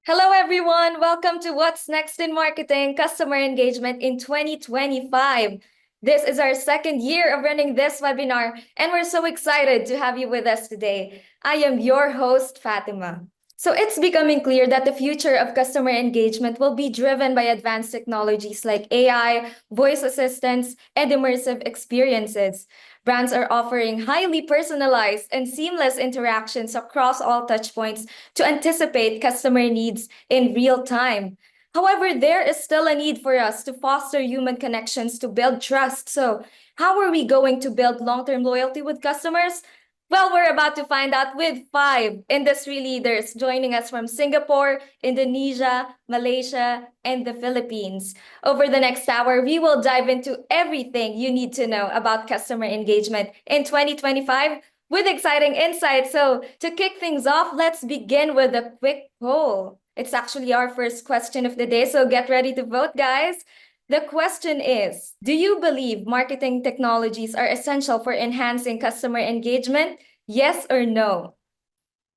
Hello, everyone. Welcome to What's Next in Marketing Customer Engagement in 2025. This is our second year of running this webinar, and we're so excited to have you with us today. I am your host, Fatima. So it's becoming clear that the future of customer engagement will be driven by advanced technologies like AI, voice assistants, and immersive experiences. Brands are offering highly personalized and seamless interactions across all touchpoints to anticipate customer needs in real time. However, there is still a need for us to foster human connections to build trust. So, how are we going to build long-term loyalty with customers? Well, we're about to find out with 5 industry leaders joining us from Singapore, Indonesia, Malaysia, and the Philippines. Over the next hour, we will dive into everything you need to know about customer engagement in 2025 with exciting insights. So, to kick things off, let's begin with a quick poll. It's actually our first question of the day, so get ready to vote, guys. The question is, do you believe marketing technologies are essential for enhancing customer engagement? Yes or no?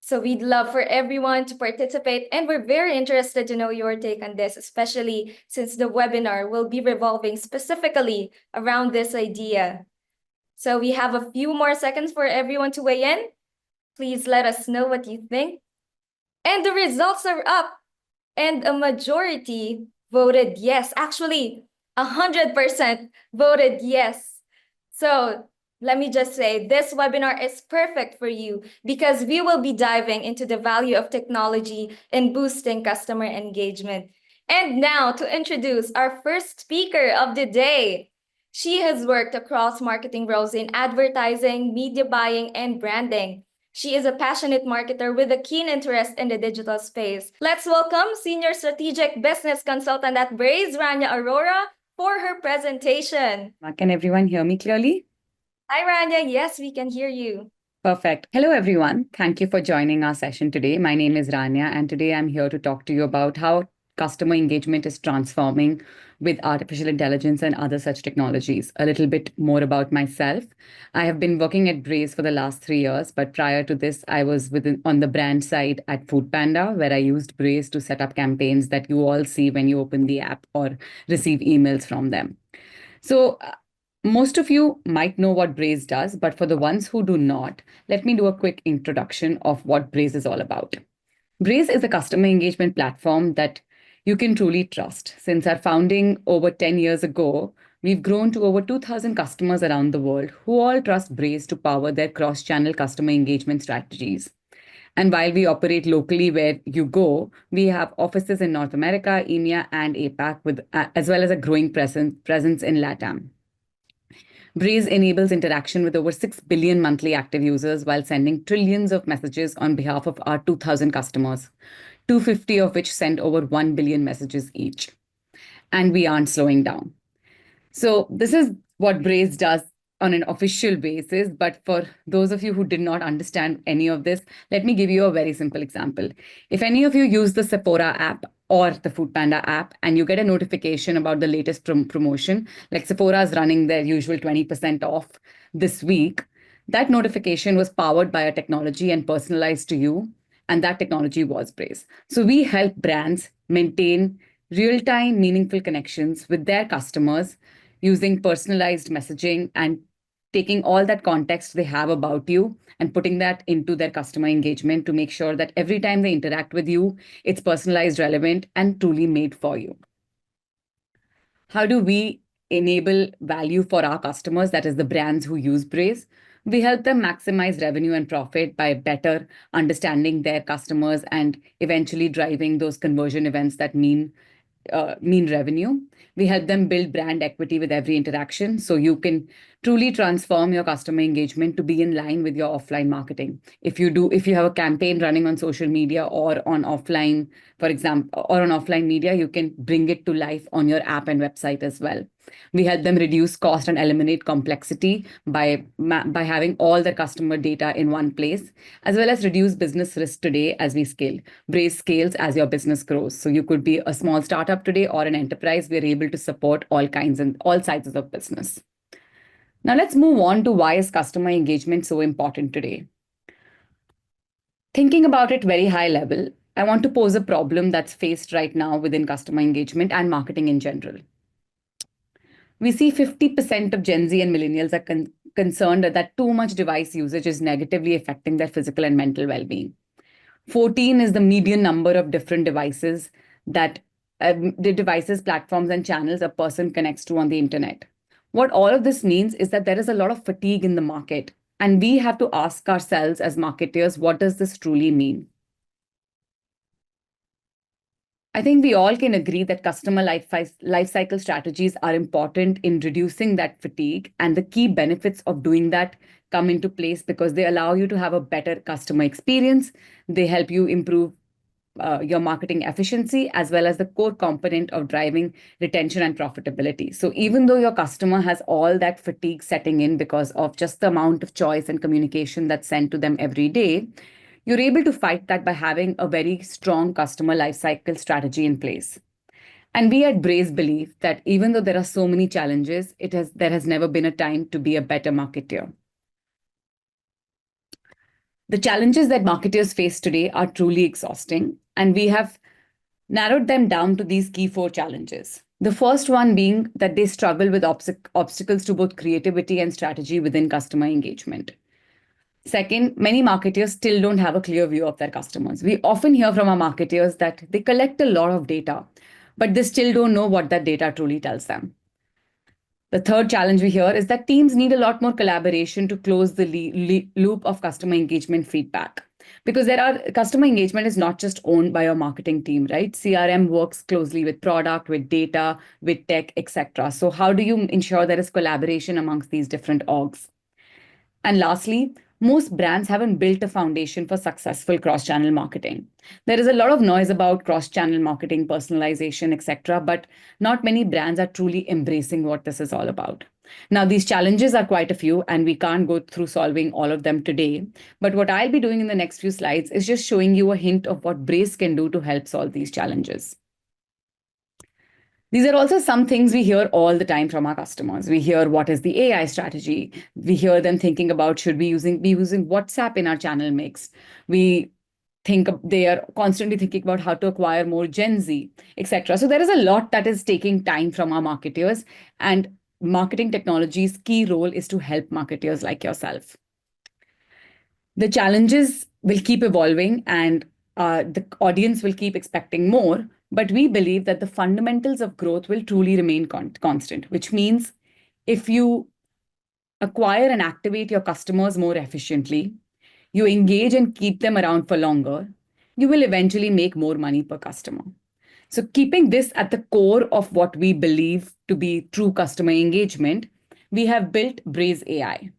So we'd love for everyone to participate, and we're very interested to know your take on this, especially since the webinar will be revolving specifically around this idea. So we have a few more seconds for everyone to weigh in. Please let us know what you think. And the results are up, and a majority voted yes. Actually, 100% voted yes. So let me just say, this webinar is perfect for you because we will be diving into the value of technology in boosting customer engagement. And now to introduce our first speaker of the day. She has worked across marketing roles in advertising, media buying, and branding. She is a passionate marketer with a keen interest in the digital space. Let's welcome Senior Strategic Business Consultant at Braze, Rania Aurora, for her presentation. Can everyone hear me clearly? Hi, Rania. Yes, we can hear you. Perfect. Hello, everyone. Thank you for joining our session today. My name is Rania, and today I'm here to talk to you about how customer engagement is transforming with artificial intelligence and other such technologies. A little bit more about myself. I have been working at Braze for the last 3 years, but prior to this, I was on the brand side at Foodpanda, where I used Braze to set up campaigns that you all see when you open the app or receive emails from them. So most of you might know what Braze does, but for the ones who do not, let me do a quick introduction of what Braze is all about. Braze is a customer engagement platform that you can truly trust. Since our founding over 10 years ago, we've grown to over 2,000 customers around the world who all trust Braze to power their cross-channel customer engagement strategies. And while we operate locally where you go, we have offices in North America, EMEA, and APAC, as well as a growing presence in LATAM. Braze enables interaction with over 6 billion monthly active users while sending trillions of messages on behalf of our 2,000 customers, 250 of which send over 1 billion messages each. And we aren't slowing down. So this is what Braze does on an official basis. But for those of you who did not understand any of this, let me give you a very simple example. If any of you use the Sephora app or the Foodpanda app and you get a notification about the latest promotion, like Sephora is running their usual 20% off this week, that notification was powered by a technology and personalized to you. And that technology was Braze. So we help brands maintain real-time, meaningful connections with their customers using personalized messaging and taking all that context they have about you and putting that into their customer engagement to make sure that every time they interact with you, it's personalized, relevant, and truly made for you. How do we enable value for our customers, that is the brands who use Braze? We help them maximize revenue and profit by better understanding their customers and eventually driving those conversion events that mean revenue. We help them build brand equity with every interaction so you can truly transform your customer engagement to be in line with your offline marketing. If you have a campaign running on social media or on offline, for example, or on offline media, you can bring it to life on your app and website as well. We help them reduce cost and eliminate complexity by having all the customer data in one place, as well as reduce business risk today as we scale. Braze scales as your business grows. So you could be a small startup today or an enterprise. We're able to support all kinds and all sizes of business. Now let's move on to why is customer engagement so important today. Thinking about it very high level, I want to pose a problem that's faced right now within customer engagement and marketing in general. We see 50% of Gen Z and millennials are concerned that too much device usage is negatively affecting their physical and mental well-being. 14 is the median number of different devices that the devices, platforms, and channels a person connects to on the internet. What all of this means is that there is a lot of fatigue in the market, and we have to ask ourselves as marketers, what does this truly mean? I think we all can agree that customer life cycle strategies are important in reducing that fatigue, and the key benefits of doing that come into place because they allow you to have a better customer experience. They help you improve your marketing efficiency, as well as the core component of driving retention and profitability. So even though your customer has all that fatigue setting in because of just the amount of choice and communication that's sent to them every day, you're able to fight that by having a very strong customer lifecycle strategy in place. And we at Braze believe that even though there are so many challenges, there has never been a time to be a better marketer. The challenges that marketers face today are truly exhausting, and we have narrowed them down to these key 4 challenges. The first one being that they struggle with obstacles to both creativity and strategy within customer engagement. Second, many marketers still don't have a clear view of their customers. We often hear from our marketers that they collect a lot of data, but they still don't know what that data truly tells them. The third challenge we hear is that teams need a lot more collaboration to close the loop of customer engagement feedback. Because customer engagement is not just owned by your marketing team, right? CRM works closely with product, with data, with tech, etc. So how do you ensure there is collaboration amongst these different orgs? And lastly, most brands haven't built a foundation for successful cross-channel marketing. There is a lot of noise about cross-channel marketing, personalization, etc., but not many brands are truly embracing what this is all about. Now, these challenges are quite a few, and we can't go through solving all of them today. But what I'll be doing in the next few slides is just showing you a hint of what Braze can do to help solve these challenges. These are also some things we hear all the time from our customers. We hear what is the AI strategy. We hear them thinking about should we be using WhatsApp in our channel mix. We think they are constantly thinking about how to acquire more Gen Z, etc. So there is a lot that is taking time from our marketers, and marketing technology's key role is to help marketers like yourself. The challenges will keep evolving, and the audience will keep expecting more. But we believe that the fundamentals of growth will truly remain constant, which means if you acquire and activate your customers more efficiently, you engage and keep them around for longer, you will eventually make more money per customer. So keeping this at the core of what we believe to be true customer engagement, we have built Braze AI.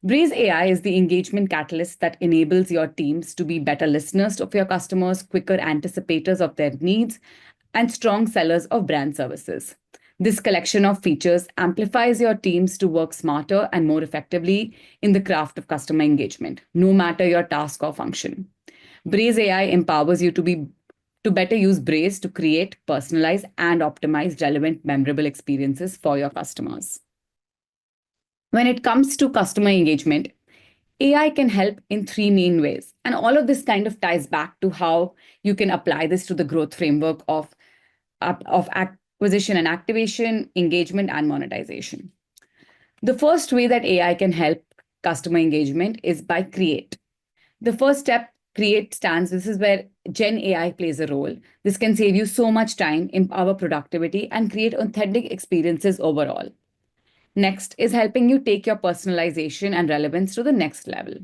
Braze AI is the engagement catalyst that enables your teams to be better listeners of your customers, quicker anticipators of their needs, and strong sellers of brand services. This collection of features amplifies your teams to work smarter and more effectively in the craft of customer engagement, no matter your task or function. Braze AI empowers you to better use Braze to create, personalize, and optimize relevant, memorable experiences for your customers. When it comes to customer engagement, AI can help in 3 main ways. And all of this kind of ties back to how you can apply this to the growth framework of acquisition and activation, engagement, and monetization. The first way that AI can help customer engagement is by create. The first step, create, stands. This is where Gen AI plays a role. This can save you so much time, empower productivity, and create authentic experiences overall. Next is helping you take your personalization and relevance to the next level.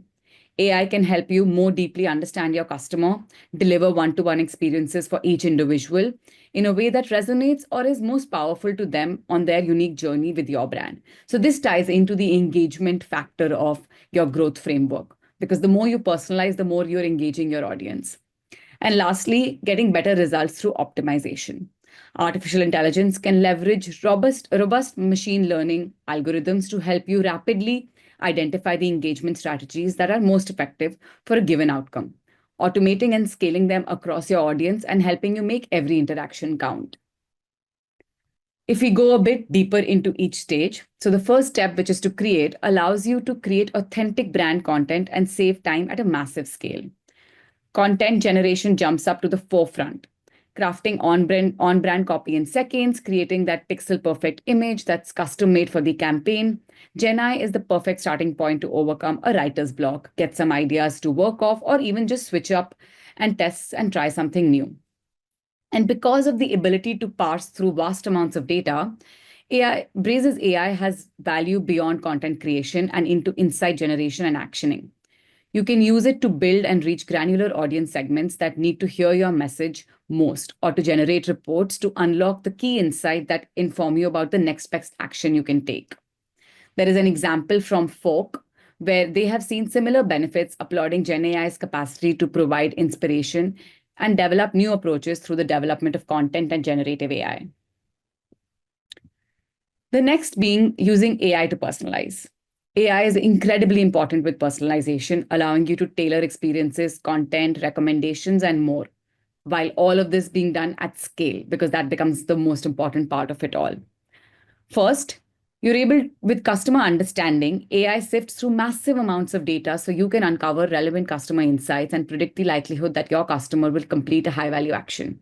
AI can help you more deeply understand your customer, deliver one-to-one experiences for each individual in a way that resonates or is most powerful to them on their unique journey with your brand. So this ties into the engagement factor of your growth framework, because the more you personalize, the more you're engaging your audience. And lastly, getting better results through optimization. Artificial intelligence can leverage robust machine learning algorithms to help you rapidly identify the engagement strategies that are most effective for a given outcome, automating and scaling them across your audience and helping you make every interaction count. If we go a bit deeper into each stage, so the first step, which is to create, allows you to create authentic brand content and save time at a massive scale. Content generation jumps up to the forefront, crafting on-brand copy in seconds, creating that pixel-perfect image that's custom-made for the campaign. Gen I is the perfect starting point to overcome a writer's block, get some ideas to work off, or even just switch up and test and try something new. And because of the ability to parse through vast amounts of data, Braze's AI has value beyond content creation and into insight generation and actioning. You can use it to build and reach granular audience segments that need to hear your message most, or to generate reports to unlock the key insight that inform you about the next best action you can take. There is an example from Folk where they have seen similar benefits, applauding Gen AI's capacity to provide inspiration and develop new approaches through the development of content and generative AI. The next being using AI to personalize. AI is incredibly important with personalization, allowing you to tailor experiences, content, recommendations, and more, while all of this being done at scale, because that becomes the most important part of it all. First, you're able, with customer understanding, AI sifts through massive amounts of data so you can uncover relevant customer insights and predict the likelihood that your customer will complete a high-value action.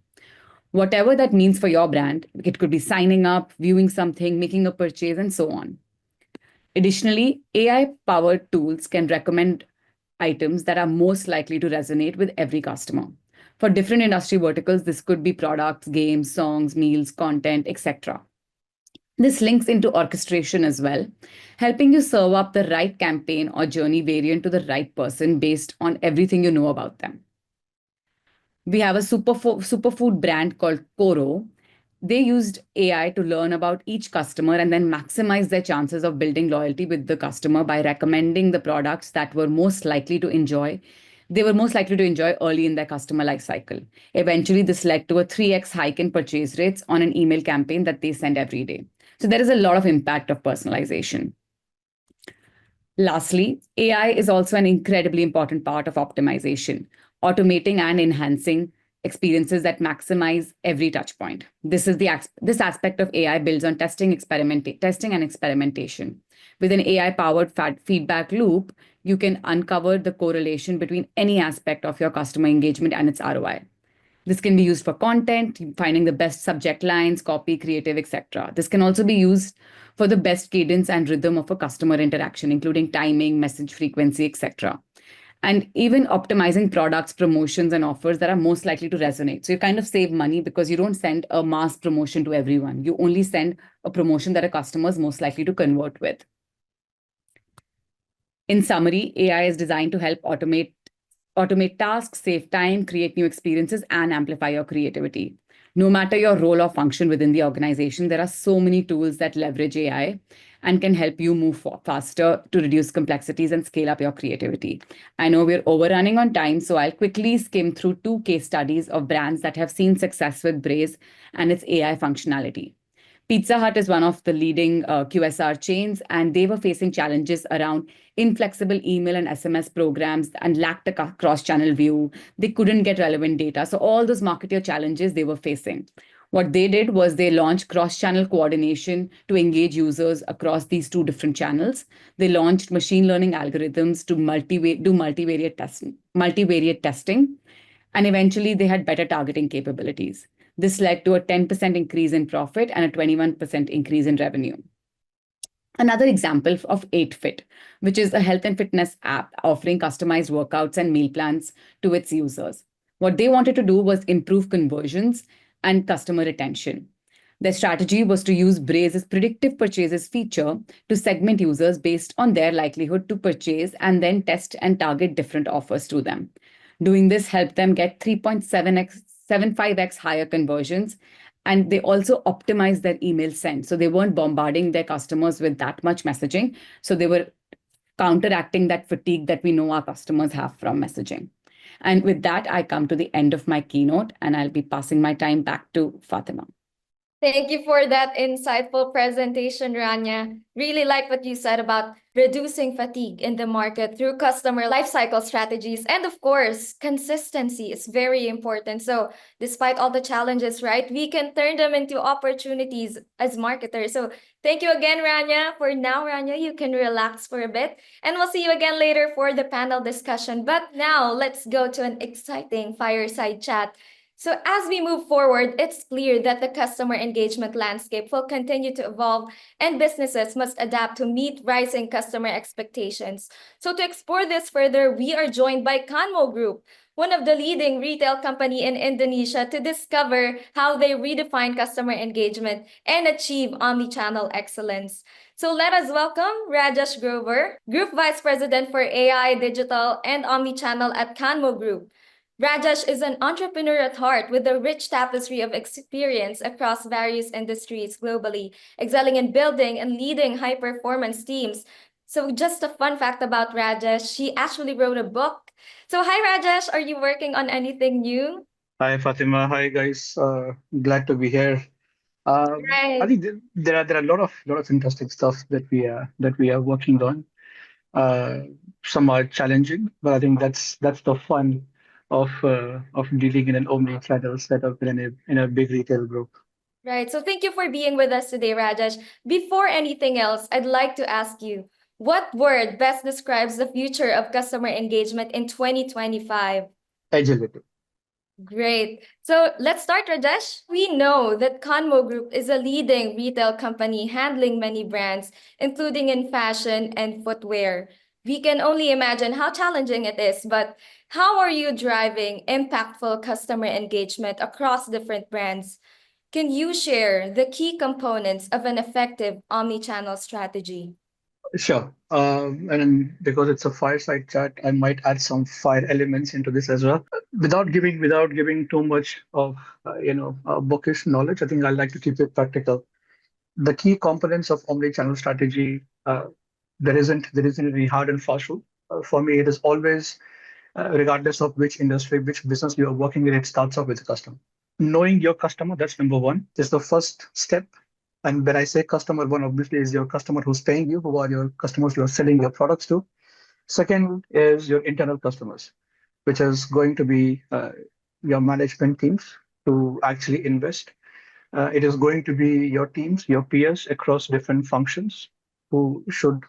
Whatever that means for your brand, it could be signing up, viewing something, making a purchase, and so on. Additionally, AI-powered tools can recommend items that are most likely to resonate with every customer. For different industry verticals, this could be products, games, songs, meals, content, etc. This links into orchestration as well, helping you serve up the right campaign or journey variant to the right person based on everything you know about them. We have a superfood brand called Koro. They used AI to learn about each customer and then maximize their chances of building loyalty with the customer by recommending the products that were most likely to enjoy. They were most likely to enjoy early in their customer life cycle. Eventually, this led to a 3x hike in purchase rates on an email campaign that they send every day. So there is a lot of impact of personalization. Lastly, AI is also an incredibly important part of optimization, automating and enhancing experiences that maximize every touch point. This aspect of AI builds on testing and experimentation. With an AI-powered feedback loop, you can uncover the correlation between any aspect of your customer engagement and its ROI. This can be used for content, finding the best subject lines, copy, creative, etc. This can also be used for the best cadence and rhythm of a customer interaction, including timing, message frequency, etc. And even optimizing products, promotions, and offers that are most likely to resonate. So you kind of save money because you don't send a mass promotion to everyone. You only send a promotion that a customer is most likely to convert with. In summary, AI is designed to help automate tasks, save time, create new experiences, and amplify your creativity. No matter your role or function within the organization, there are so many tools that leverage AI and can help you move faster to reduce complexities and scale up your creativity. I know we're overrunning on time, so I'll quickly skim through 2 case studies of brands that have seen success with Braze and its AI functionality. Pizza Hut is one of the leading QSR chains, and they were facing challenges around inflexible email and SMS programs and lacked a cross-channel view. They couldn't get relevant data. So all those marketer challenges they were facing. What they did was they launched cross-channel coordination to engage users across these 2 different channels. They launched machine learning algorithms to do multivariate testing. And eventually they had better targeting capabilities. This led to a 10% increase in profit and a 21% increase in revenue. Another example of 8Fit, which is a health and fitness app offering customized workouts and meal plans to its users. What they wanted to do was improve conversions and customer retention. Their strategy was to use Braze's predictive purchases feature to segment users based on their likelihood to purchase and then test and target different offers to them. Doing this helped them get 3.75x higher conversions, and they also optimized their email send. So they weren't bombarding their customers with that much messaging. So they were counteracting that fatigue that we know our customers have from messaging. And with that, I come to the end of my keynote, and I'll be passing my time back to Fatima. Thank you for that insightful presentation, Rania. Really like what you said about reducing fatigue in the market through customer lifecycle strategies. And of course, consistency is very important. So, despite all the challenges, right, we can turn them into opportunities as marketers. So, thank you again, Rania. For now, Rania, you can relax for a bit. And we'll see you again later for the panel discussion. But now, let's go to an exciting fireside chat. So as we move forward, it's clear that the customer engagement landscape will continue to evolve and businesses must adapt to meet rising customer expectations. So to explore this further, we are joined by Kanmo Group, one of the leading retail company in Indonesia, to discover how they redefine customer engagement and achieve omnichannel excellence. So let us welcome Rajesh Grover, Group Vice President for AI, Digital, and Omnichannel at Kanmo Group. Rajesh is an entrepreneur at heart with a rich tapestry of experience across various industries globally, excelling in building and leading high performance teams. So, just a fun fact about Rajesh, she actually wrote a book. So, hi Rajesh, are you working on anything new? Hi Fatima. Hi guys. Glad to be here. I Right. think there are a lot of interesting stuff that we are working on. Uh, some are challenging, but I think that's the fun of dealing in an omni-channel setup in a big retail group. Right. So, thank you for being with us today, Rajesh. Before anything else, I'd like to ask you what word best describes the future of customer engagement in 2025? Agility. Great. So let's start, Rajesh. We know that Kanmo Group is a leading retail company handling many brands, including in fashion and footwear. We can only imagine how challenging it is, but how are you driving impactful customer engagement across different brands? Can you share the key components of an effective omnichannel strategy? Sure. And then because it's a fireside chat, I might add some fire elements into this as well. Without giving too much of bookish knowledge, I think I like to keep it practical. The key components of omni-channel strategy, there isn't any hard and fast rule. For me, it is always, regardless of which industry, which business you are working with, it starts off with the customer. Knowing your customer, that's number one, is the first step. And when I say customer, one obviously is your customer who's paying you, who are your customers you are selling your products to. Second is your internal customers, which is going to be your management teams to actually invest. It is going to be your teams, your peers across different functions who should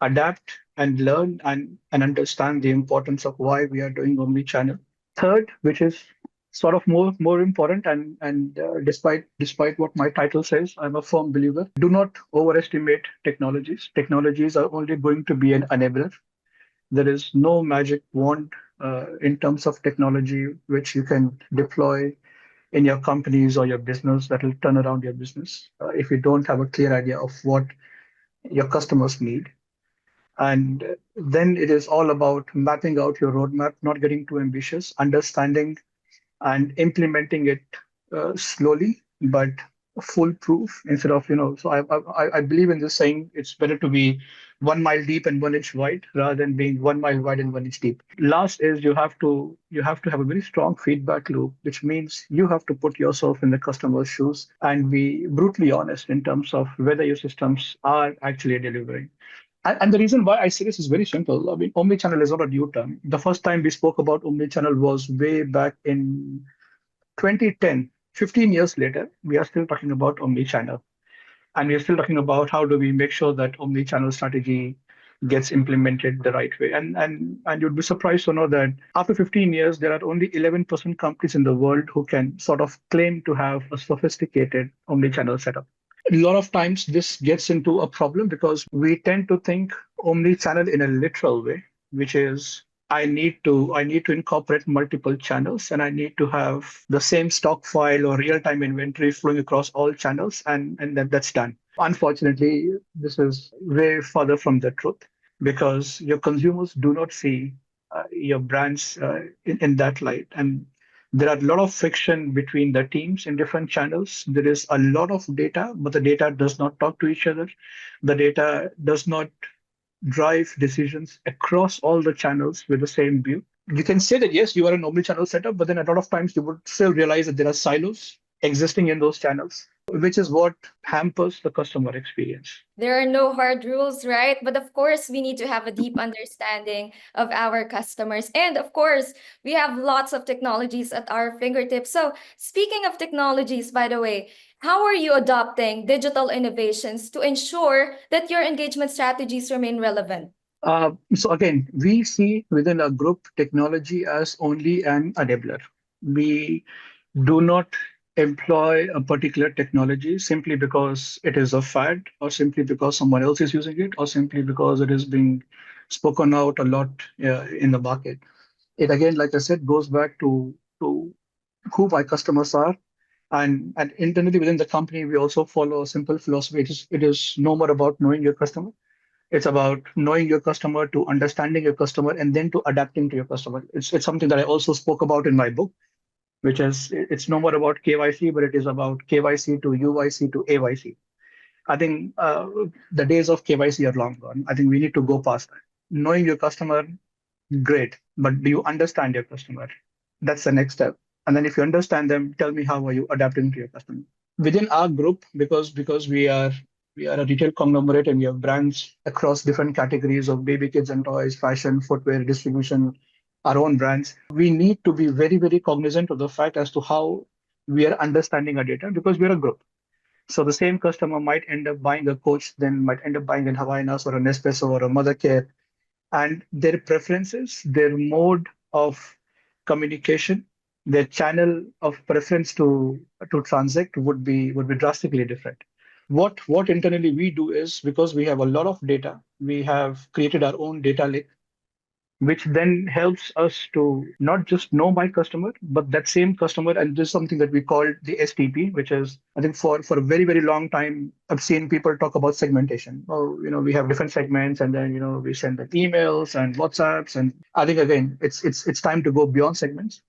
adapt and learn and understand the importance of why we are doing omni-channel. Third, which is sort of more important, and despite what my title says, I'm a firm believer. Do not overestimate technologies. Technologies are only going to be an enabler. There is no magic wand in terms of technology which you can deploy in your companies or your business that will turn around your business if you don't have a clear idea of what your customers need. And then it is all about mapping out your roadmap, not getting too ambitious, understanding and implementing it slowly but foolproof instead of so I believe in this saying, it's better to be 1 mile deep and 1 inch wide rather than being 1 mile wide and 1 inch deep. Last is you have to have a very strong feedback loop, which means you have to put yourself in the customer's shoes and be brutally honest in terms of whether your systems are actually delivering. And the reason why I say this is very simple. I mean, omnichannel is not a new term. The first time we spoke about omnichannel was way back in 2010. 15 years later, we are still talking about omnichannel. And we are still talking about how do we make sure that omnichannel strategy gets implemented the right way. And you'd be surprised to know that after 15 years, there are only 11% companies in the world who can sort of claim to have a sophisticated omnichannel setup. A lot of times this gets into a problem because we tend to think omni-channel in a literal way, which is I need to incorporate multiple channels and I need to have the same stock file or real-time inventory flowing across all channels, and that's done. Unfortunately, this is way further from the truth because your consumers do not see your brands in that light. And there are a lot of friction between the teams in different channels. There is a lot of data, but the data does not talk to each other. The data does not drive decisions across all the channels with the same view. You can say that, yes, you are an omnichannel setup, but then a lot of times you would still realize that there are silos existing in those channels. which is what hampers the customer experience. There are no hard rules, right? But of course, we need to have a deep understanding of our customers. And of course, we have lots of technologies at our fingertips. So, speaking of technologies, by the way, how are you adopting digital innovations to ensure that your engagement strategies remain relevant? So again, we see within a group technology as only an enabler. We do not employ a particular technology simply because it is a fad, or simply because someone else is using it, or simply because it is being spoken out a lot in the market. It again, like I said, goes back to who my customers are. And internally within the company, we also follow a simple philosophy. It is no more about knowing your customer. It's about knowing your customer, to understanding your customer, and then to adapting to your customer. It's something that I also spoke about in my book, which is it's no more about KYC, but it is about KYC to UYC to AYC. I think the days of KYC are long gone. I think we need to go past that. Knowing your customer, great, but do you understand your customer? That's the next step. And then if you understand them, tell me how are you adapting to your customer. Within our group, because we are a retail conglomerate and we have brands across different categories of baby, kids and toys, fashion, footwear, distribution, our own brands. We need to be very, very cognizant of the fact as to how we are understanding our data because we're a group. So the same customer might end up buying a Coach, then might end up buying an Hawaiianas or a Nespresso or a Mothercare, and their preferences, their mode of communication, their channel of preference to transact would be drastically different. What internally we do is, because we have a lot of data, we have created our own data lake, which then helps us to not just know my customer, but that same customer. And this is something that we call the STP, which is, I think for a very, very long time, I've seen people talk about segmentation. Oh, we have different segments, and then, we send the emails and WhatsApps. And I think, again, it's time to go beyond segments.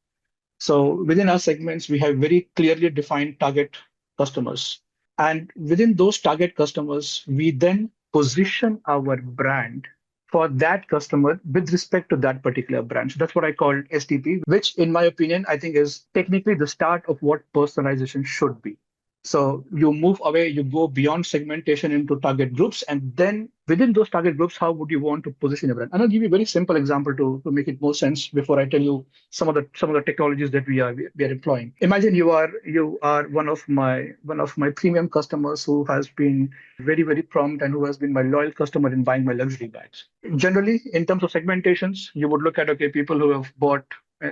So within our segments, we have very clearly defined target customers. And within those target customers, we then position our brand for that customer with respect to that particular brand. So that's what I call STP, which in my opinion, I think is technically the start of what personalization should be. So you move away, you go beyond segmentation into target groups, and then within those target groups, how would you want to position your brand? And I'll give you a very simple example to make it more sense before I tell you some of the technologies that we are employing. Imagine you are one of my premium customers who has been very, very prompt and who has been my loyal customer in buying my luxury bags. Generally, in terms of segmentations, you would look at, okay, people who have bought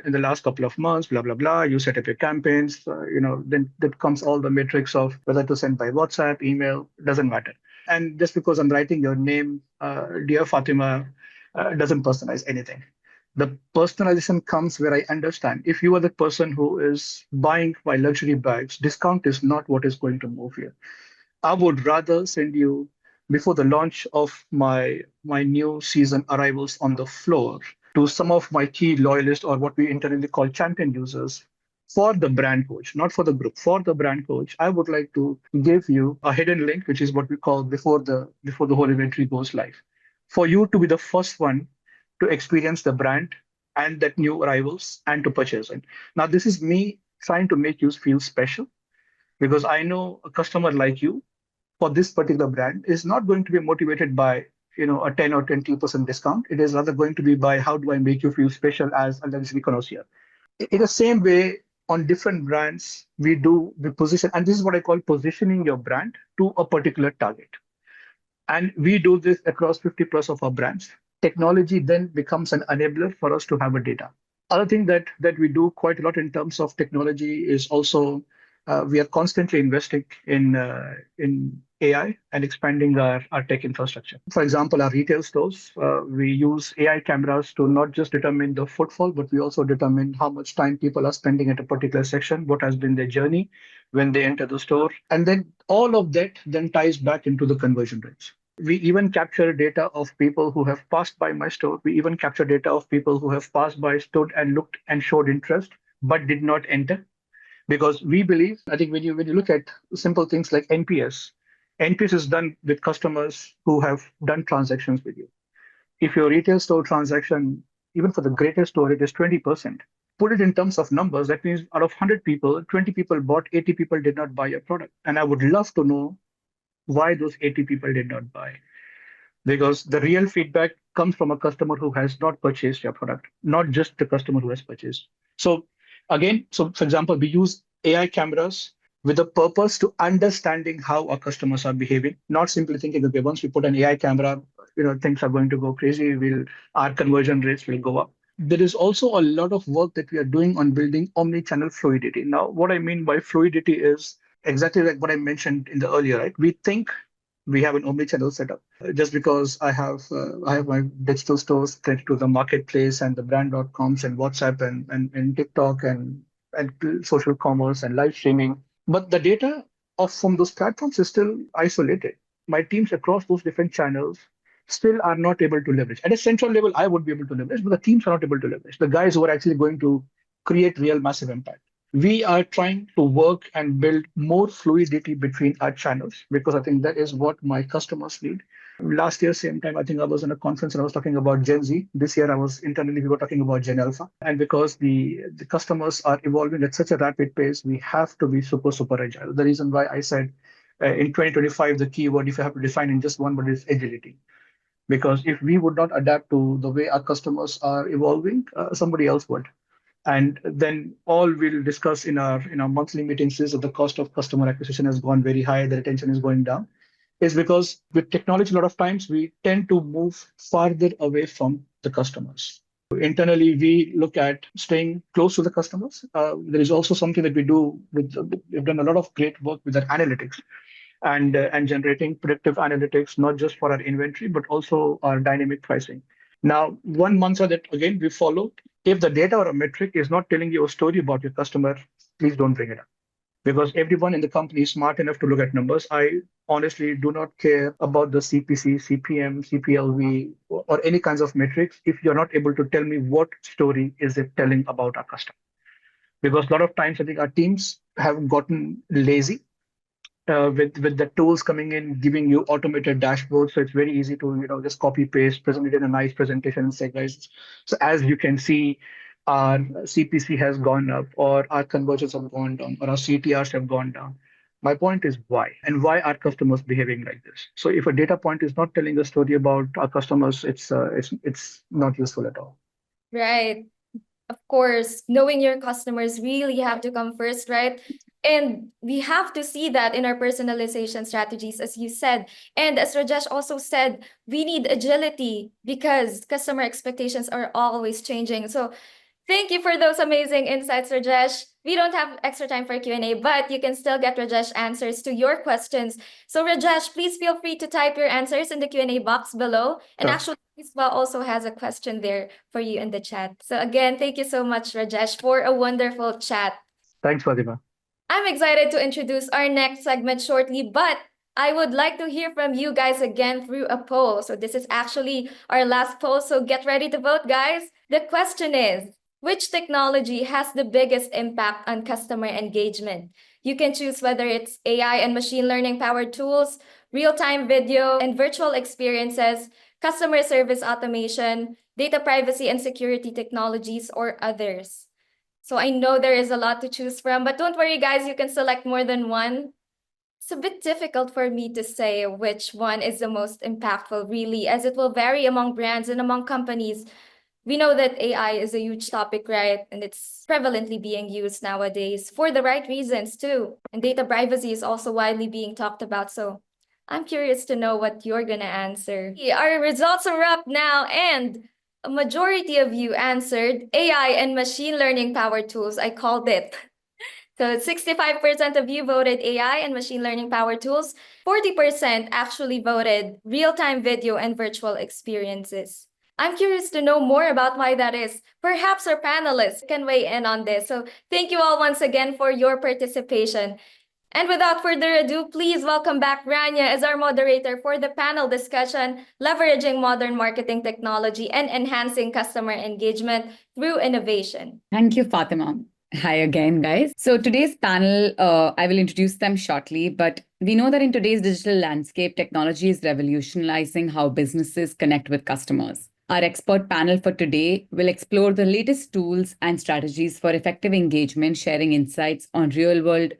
in the last couple of months, blah, blah, blah. You set up your campaigns, then that comes all the metrics of whether to send by WhatsApp, email, doesn't matter. And just because I'm writing your name, dear Fatima, doesn't personalize anything. The personalization comes where I understand if you are the person who is buying my luxury bags, discount is not what is going to move you. I would rather send you before the launch of my new season arrivals on the floor to some of my key loyalists, or what we internally call champion users, for the brand coach, not for the group, for the brand coach. I would like to give you a hidden link, which is what we call before the whole inventory goes live, for you to be the first one to experience the brand and that new arrivals and to purchase it. Now, this is me trying to make you feel special, because I know a customer like you for this particular brand is not going to be motivated by a 10 or 20% discount. It is rather going to be by how do I make you feel special as a luxury connoisseur. In the same way, on different brands, we position, and this is what I call positioning your brand to a particular target. And we do this across 50 plus of our brands. Technology then becomes an enabler for us to have a data. Other thing that we do quite a lot in terms of technology is also we are constantly investing in AI and expanding our tech infrastructure. For example, our retail stores, we use AI cameras to not just determine the footfall, but we also determine how much time people are spending at a particular section, what has been their journey when they enter the store. And then all of that then ties back into the conversion rates. We even capture data of people who have passed by my store. We even capture data of people who have passed by, stood and looked and showed interest, but did not enter. Because we believe, I think when you look at simple things like NPS is done with customers who have done transactions with you. If your retail store transaction, even for the greatest store, it is 20%, put it in terms of numbers, that means out of 100 people, 20 people bought, 80 people did not buy your product. And I would love to know why those 80 people did not buy. Because the real feedback comes from a customer who has not purchased your product, not just the customer who has purchased. So again, so for example, we use AI cameras with a purpose to understanding how our customers are behaving, not simply thinking, okay, once we put an AI camera, things are going to go crazy, our conversion rates will go up. There is also a lot of work that we are doing on building omni-channel fluidity. Now, what I mean by fluidity is exactly like what I mentioned in the earlier, right? We think we have an omni-channel setup. Just because I have my digital stores connected to the marketplace and the brand.coms and WhatsApp and TikTok and social commerce and live streaming. But the data from those platforms is still isolated. My teams across those different channels still are not able to leverage. At a central level, I would be able to leverage, but the teams are not able to leverage. The guys who are actually going to create real massive impact. We are trying to work and build more fluidity between our channels because I think that is what my customers need. Last year, same time, I think I was in a conference and I was talking about Gen Z. This year, we were talking about Gen Alpha. And because the customers are evolving at such a rapid pace, we have to be super, super agile. The reason why I said in 2025, the keyword, if you have to define in just one word, is agility. Because if we would not adapt to the way our customers are evolving, somebody else would. And then all we'll discuss in our monthly meetings is that the cost of customer acquisition has gone very high, the retention is going down. Is because with technology, a lot of times we tend to move farther away from the customers. Internally, we look at staying close to the customers. There is also something that we do we've done a lot of great work with our analytics and generating predictive analytics, not just for our inventory, but also our dynamic pricing. Now, one mantra that again we follow, if the data or a metric is not telling you a story about your customer, please don't bring it up. Because everyone in the company is smart enough to look at numbers. I honestly do not care about the CPC, CPM, CPLV, or any kinds of metrics if you're not able to tell me what story is it telling about our customer. Because a lot of times I think our teams have gotten lazy with the tools coming in, giving you automated dashboards. So it's very easy to just copy paste, present it in a nice presentation, and say, guys. So as you can see, our CPC has gone up, or our conversions have gone down, or our CTRs have gone down. My point is why, and why are customers behaving like this? So if a data point is not telling a story about our customers, it's not useful at all. Right. Of course, knowing your customers really have to come first, right? And we have to see that in our personalization strategies, as you said. And as Rajesh also said, we need agility because customer expectations are always changing. So thank you for those amazing insights, Rajesh. We don't have extra time for Q&A, but you can still get Rajesh answers to your questions. So Rajesh, please feel free to type your answers in the Q&A box below. And Sure. actually, Iswa also has a question there for you in the chat. So again, thank you so much, Rajesh, for a wonderful chat. Thanks, Fatima. I'm excited to introduce our next segment shortly, but I would like to hear from you guys again through a poll. So this is actually our last poll, so get ready to vote, guys. The question is, which technology has the biggest impact on customer engagement? You can choose whether it's AI and machine learning powered tools, real-time video and virtual experiences, customer service automation, data privacy and security technologies, or others. So I know there is a lot to choose from, but don't worry, guys, you can select more than one. It's a bit difficult for me to say which one is the most impactful, really, as it will vary among brands and among companies. We know that AI is a huge topic, right? And it's prevalently being used nowadays for the right reasons, too. And data privacy is also widely being talked about. So I'm curious to know what you're going to answer. Our results are up now, and a majority of you answered AI and machine learning powered tools. I called it. So 65% of you voted AI and machine learning powered tools. 40% actually voted real-time video and virtual experiences. I'm curious to know more about why that is. Perhaps our panelists can weigh in on this. So thank you all once again for your participation. And without further ado, please welcome back Rania as our moderator for the panel discussion, leveraging modern marketing technology and enhancing customer engagement through innovation. Thank you, Fatima. Hi again, guys. So today's panel, I will introduce them shortly, but we know that in today's digital landscape, technology is revolutionizing how businesses connect with customers. Our expert panel for today will explore the latest tools and strategies for effective engagement, sharing insights on real-world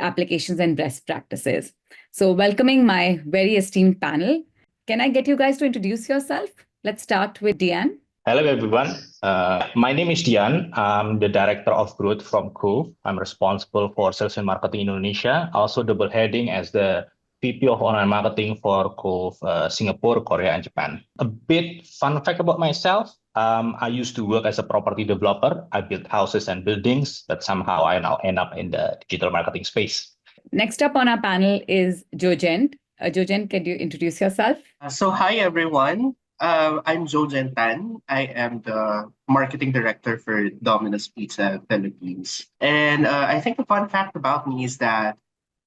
applications and best practices. So, welcoming my very esteemed panel, can I get you guys to introduce yourself? Let's start with Diane. Hello, everyone. My name is Dian. I'm the Director of Growth from Cove. I'm responsible for Sales and Marketing Indonesia, also double heading as the VP of Online Marketing for Cove, Singapore, Korea, and Japan. A bit fun fact about myself. I used to work as a property developer. I built houses and buildings, but somehow I now end up in the digital marketing space. Next up on our panel is Jojent. Jojent, can you introduce yourself? Hi, everyone. I'm Jojen Tan. I am the marketing director for Domino's Pizza Philippines. And I think the fun fact about me is that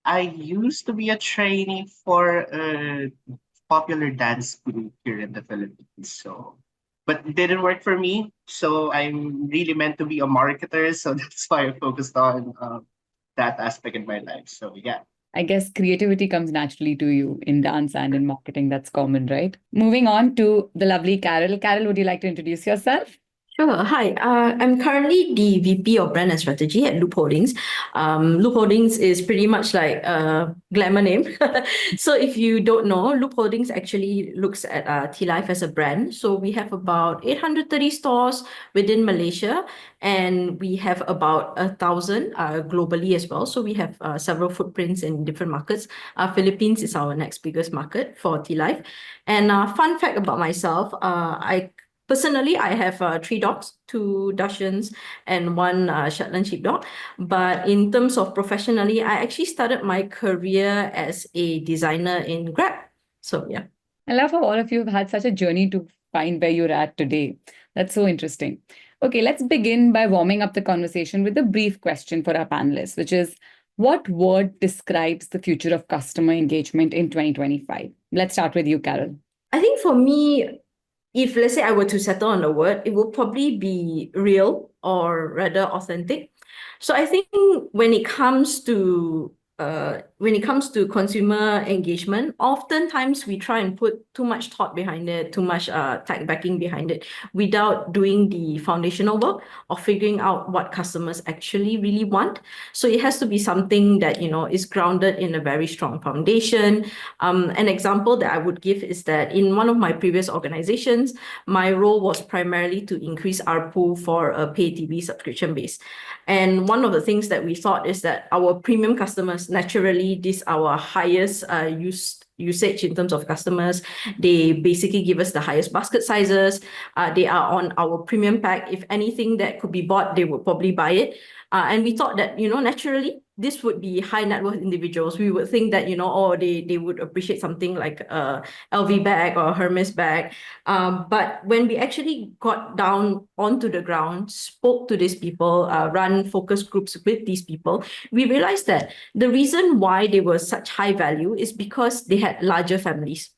I used to be a trainee for a popular dance group here in the Philippines. But it didn't work for me. So I'm really meant to be a marketer. So that's why I focused on that aspect in my life. So yeah. I guess creativity comes naturally to you in dance and in marketing. That's common, right? Moving on to the lovely Carol. Carol, would you like to introduce yourself? Sure. Hi, I'm currently the VP of Brand and Strategy at Loob Holdings. Loob Holdings is pretty much like a glamour name. So if you don't know, Loob Holdings actually looks at T-Life as a brand. So we have about 830 stores within Malaysia, and we have about 1,000 globally as well. So we have several footprints in different markets. Philippines is our next biggest market for T-Life. And fun fact about myself, Personally, I have 3 dogs, 2 Dachshunds and 1 Shetland Sheepdog. But in terms of professionally, I actually started my career as a designer in Grab. So yeah. I love how all of you have had such a journey to find where you're at today. That's so interesting. Okay, let's begin by warming up the conversation with a brief question for our panelists, which is, what word describes the future of customer engagement in 2025? Let's start with you, Carol. I think for me, if let's say I were to settle on a word, it would probably be real or rather authentic. So I think when it comes to consumer engagement, oftentimes we try and put too much thought behind it, too much tech backing behind it, without doing the foundational work of figuring out what customers actually really want. So it has to be something that is grounded in a very strong foundation. An example that I would give is that in one of my previous organizations, my role was primarily to increase ARPU for a pay TV subscription base. And one of the things that we thought is that our premium customers, naturally, these are our highest usage in terms of customers. They basically give us the highest basket sizes. They are on our premium pack. If anything that could be bought, they would probably buy it. And we thought that, naturally, this would be high net worth individuals. We would think that, they would appreciate something like a LV bag or a Hermes bag. But when we actually got down onto the ground, spoke to these people, run focus groups with these people, we realized that the reason why they were such high value is because they had larger families.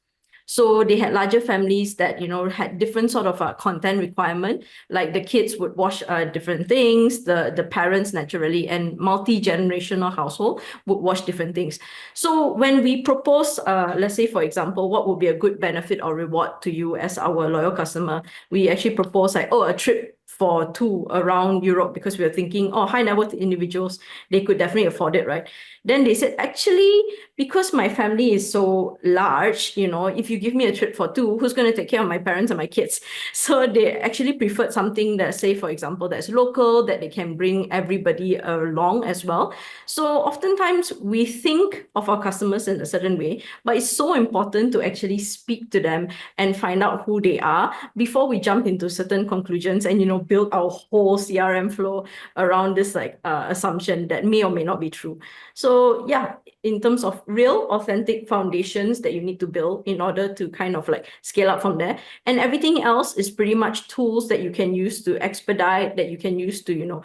So they had larger families that, had different sort of content requirement, like the kids would watch different things, the parents naturally, and multi-generational household would watch different things. So when we propose, let's say, for example, what would be a good benefit or reward to you as our loyal customer, we actually propose like, a trip for 2 around Europe, because we were thinking, high net worth individuals, they could definitely afford it, right? Then they said, actually, because my family is so large, if you give me a trip for 2, who's going to take care of my parents and my kids? So they actually preferred something that, say, for example, that's local, that they can bring everybody along as well. So oftentimes we think of our customers in a certain way, but it's so important to actually speak to them and find out who they are before we jump into certain conclusions and, build our whole CRM flow around this assumption that may or may not be true. So yeah, in terms of real authentic foundations that you need to build in order to kind of like scale up from there, and everything else is pretty much tools that you can use to expedite, that you can use to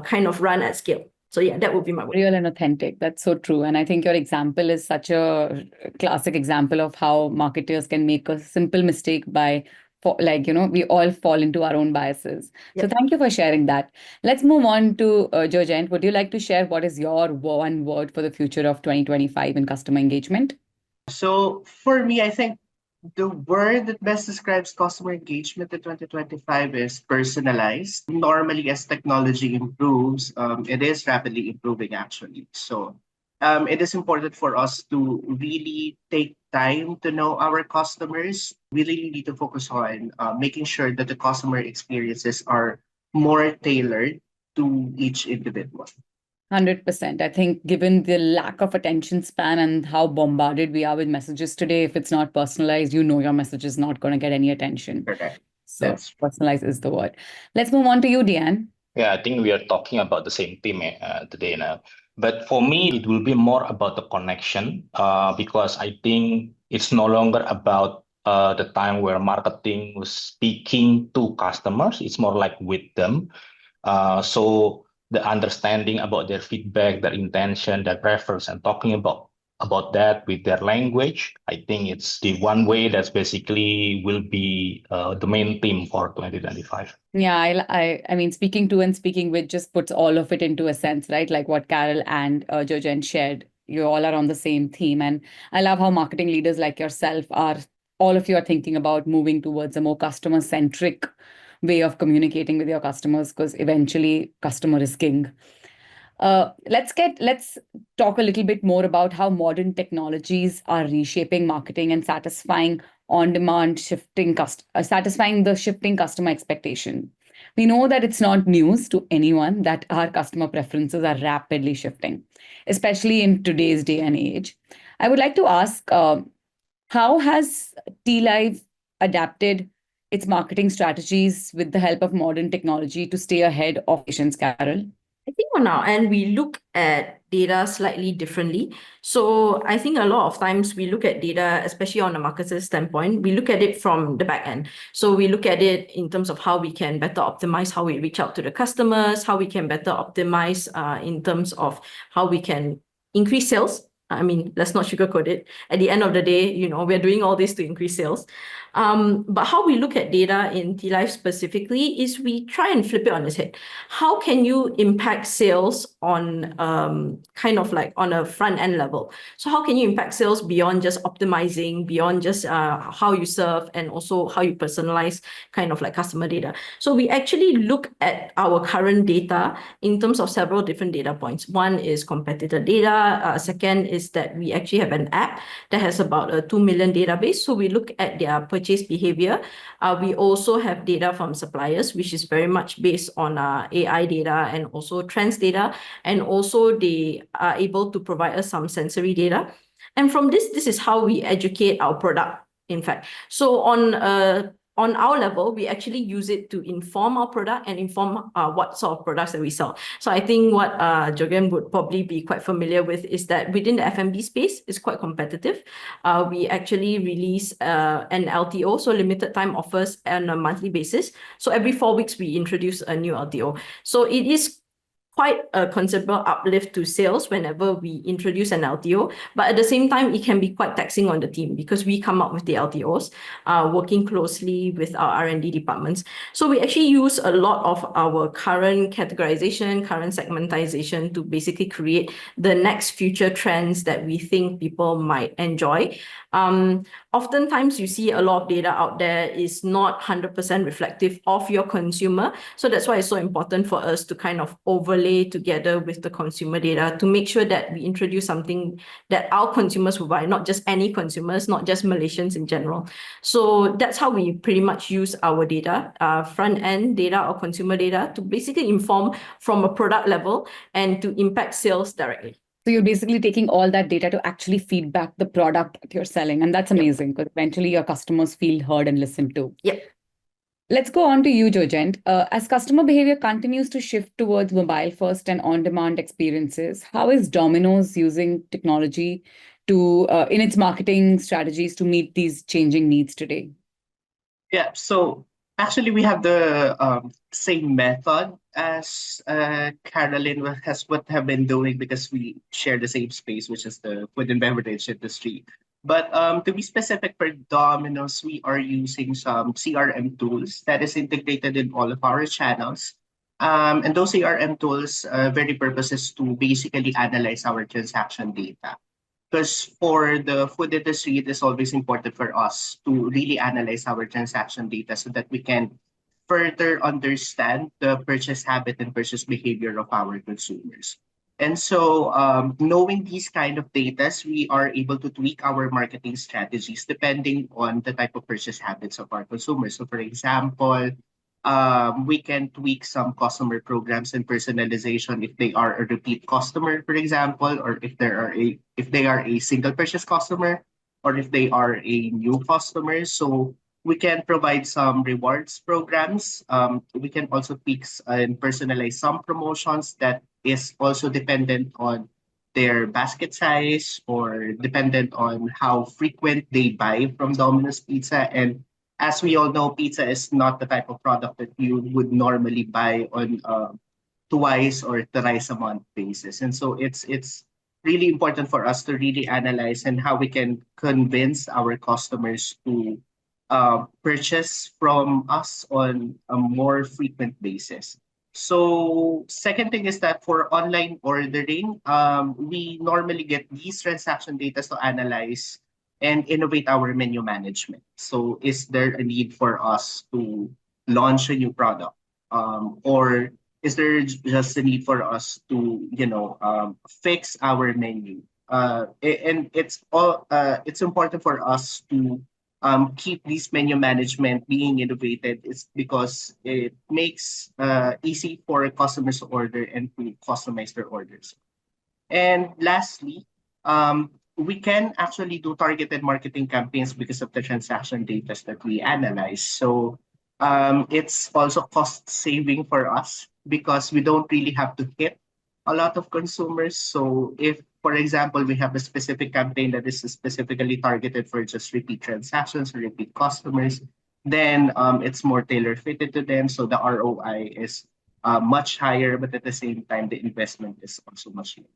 kind of run at scale. So yeah, that would be my word. Real and authentic. That's so true. And I think your example is such a classic example of how marketers can make a simple mistake by we all fall into our own biases. Yep. So thank you for sharing that. Let's move on to Jojent. Would you like to share what is your one word for the future of 2025 in customer engagement? So for me, I think The word that best describes customer engagement in 2025 is personalized. Normally, as technology improves, it is rapidly improving actually. So it is important for us to really take time to know our customers. We really need to focus on making sure that the customer experiences are more tailored to each individual. 100%. I think given the lack of attention span and how bombarded we are with messages today, if it's not personalized, you know your message is not going to get any attention. Correct. So That's personalized is the word. Let's move on to you, Deanne. Yeah, I think we are talking about the same theme today now. But for me, it will be more about the connection because I think it's no longer about the time where marketing was speaking to customers. It's more like with them. So the understanding about their feedback, their intention, their preference, and talking about that with their language, I think it's the one way that's basically will be the main theme for 2025. Yeah, I mean, speaking to and speaking with just puts all of it into a sense, right? Like what Carol and Jojen shared. You all are on the same theme. And I love how marketing leaders like yourself are, all of you are thinking about moving towards a more customer-centric way of communicating with your customers, because eventually customer is king. Let's talk a little bit more about how modern technologies are reshaping marketing and satisfying on-demand satisfying the shifting customer expectation. We know that it's not news to anyone that our customer preferences are rapidly shifting, especially in today's day and age. I would like to ask, how has T-Live adapted its marketing strategies with the help of modern technology to stay ahead of patients, Carol? I think on our end, we look at data slightly differently. So I think a lot of times we look at data, especially on a marketer standpoint, we look at it from the back end. So we look at it in terms of how we can better optimize how we reach out to the customers, how we can better optimize in terms of how we can increase sales. I mean, let's not sugarcoat it. At the end of the day, we're doing all this to increase sales. But how we look at data in T-Life specifically is we try and flip it on its head. How can you impact sales on kind of like on a front end level? So how can you impact sales beyond just optimizing, beyond just how you serve, and also how you personalize kind of like customer data? So we actually look at our current data in terms of several different data points. One is competitor data. Second is that we actually have an app that has about a 2 million database. So we look at their purchase behavior. We also have data from suppliers, which is very much based on AI data and also trends data. And also they are able to provide us some sensory data. And from this is how we educate our product, in fact. So on our level, we actually use it to inform our product and inform what sort of products that we sell. So I think what Jogen would probably be quite familiar with is that within the F&B space, it's quite competitive. We actually release an LTO, so limited time offers on a monthly basis. So every 4 weeks, we introduce a new LTO. So it is quite a considerable uplift to sales whenever we introduce an LTO. But at the same time, it can be quite taxing on the team because we come up with the LTOs, working closely with our R&D departments. So we actually use a lot of our current categorization, current segmentation to basically create the next future trends that we think people might enjoy. Oftentimes, you see a lot of data out there is not 100% reflective of your consumer. So that's why it's so important for us to kind of overlay together with the consumer data to make sure that we introduce something that our consumers will buy, not just any consumers, not just Malaysians in general. So that's how we pretty much use our data, front-end data or consumer data, to basically inform from a product level and to impact sales directly. So you're basically taking all that data to actually feed back the product that you're selling. And that's amazing because eventually your customers feel heard and listened to. Yep. Let's go on to you, Jojent. As customer behavior continues to shift towards mobile first and on-demand experiences, how is Domino's using technology to in its marketing strategies to meet these changing needs today? Yeah, so actually we have the same method as Caroline have been doing because we share the same space, which is the food and beverage industry. But to be specific for Domino's, we are using some CRM tools that is integrated in all of our channels. And those CRM tools, very purpose is to basically analyze our transaction data because for the food industry, it is always important for us to really analyze our transaction data so that we can further understand the purchase habit and purchase behavior of our consumers. And so, knowing these kind of data, we are able to tweak our marketing strategies depending on the type of purchase habits of our consumers. So, for example, we can tweak some customer programs and personalization if they are a repeat customer, for example, or if they are a single purchase customer, or if they are a new customer. So we can provide some rewards programs. We can also tweak and personalize some promotions that is also dependent on their basket size or dependent on how frequent they buy from Domino's Pizza. And as we all know, pizza is not the type of product that you would normally buy on twice or thrice a month basis. And so it's really important for us to really analyze and how we can convince our customers to purchase from us on a more frequent basis. So second thing is that for online ordering, we normally get these transaction data to analyze and innovate our menu management. So is there a need for us to launch a new product? Or is there just a need for us to, fix our menu? And it's important for us to keep this menu management being innovated. It's because it makes easy for customers to order and to customize their orders. And lastly, we can actually do targeted marketing campaigns because of the transaction data that we analyze. So it's also cost saving for us because we don't really have to hit a lot of consumers. So if, for example, we have a specific campaign that is specifically targeted for just repeat transactions or repeat customers, then it's more tailor fitted to them. So the ROI is much higher, but at the same time, the investment is also much lower.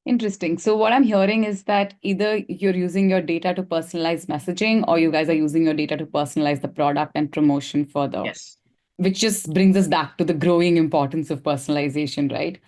Interesting. So what I'm hearing is that either you're using your data to personalize messaging or you guys are using your data to personalize the product and promotion further. Yes. Which just brings us back to the growing importance of personalization, right?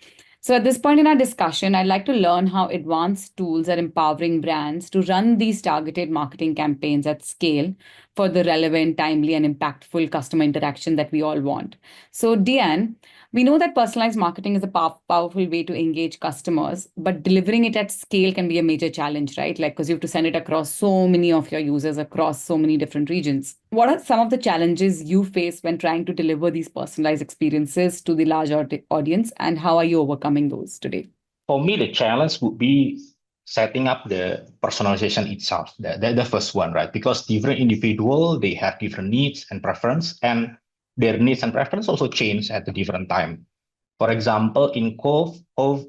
So at this point in our discussion, I'd like to learn how advanced tools are empowering brands to run these targeted marketing campaigns at scale for the relevant, timely, and impactful customer interaction that we all want. So Deanne, we know that personalized marketing is a powerful way to engage customers, but delivering it at scale can be a major challenge, right? Like, because you have to send it across so many of your users across so many different regions. What are some of the challenges you face when trying to deliver these personalized experiences to the large audience, and how are you overcoming those today? For me, the challenge would be setting up the personalization itself, the first one, right? Because different individual, they have different needs and preference, and their needs and preference also change at a different time. For example, in Cove,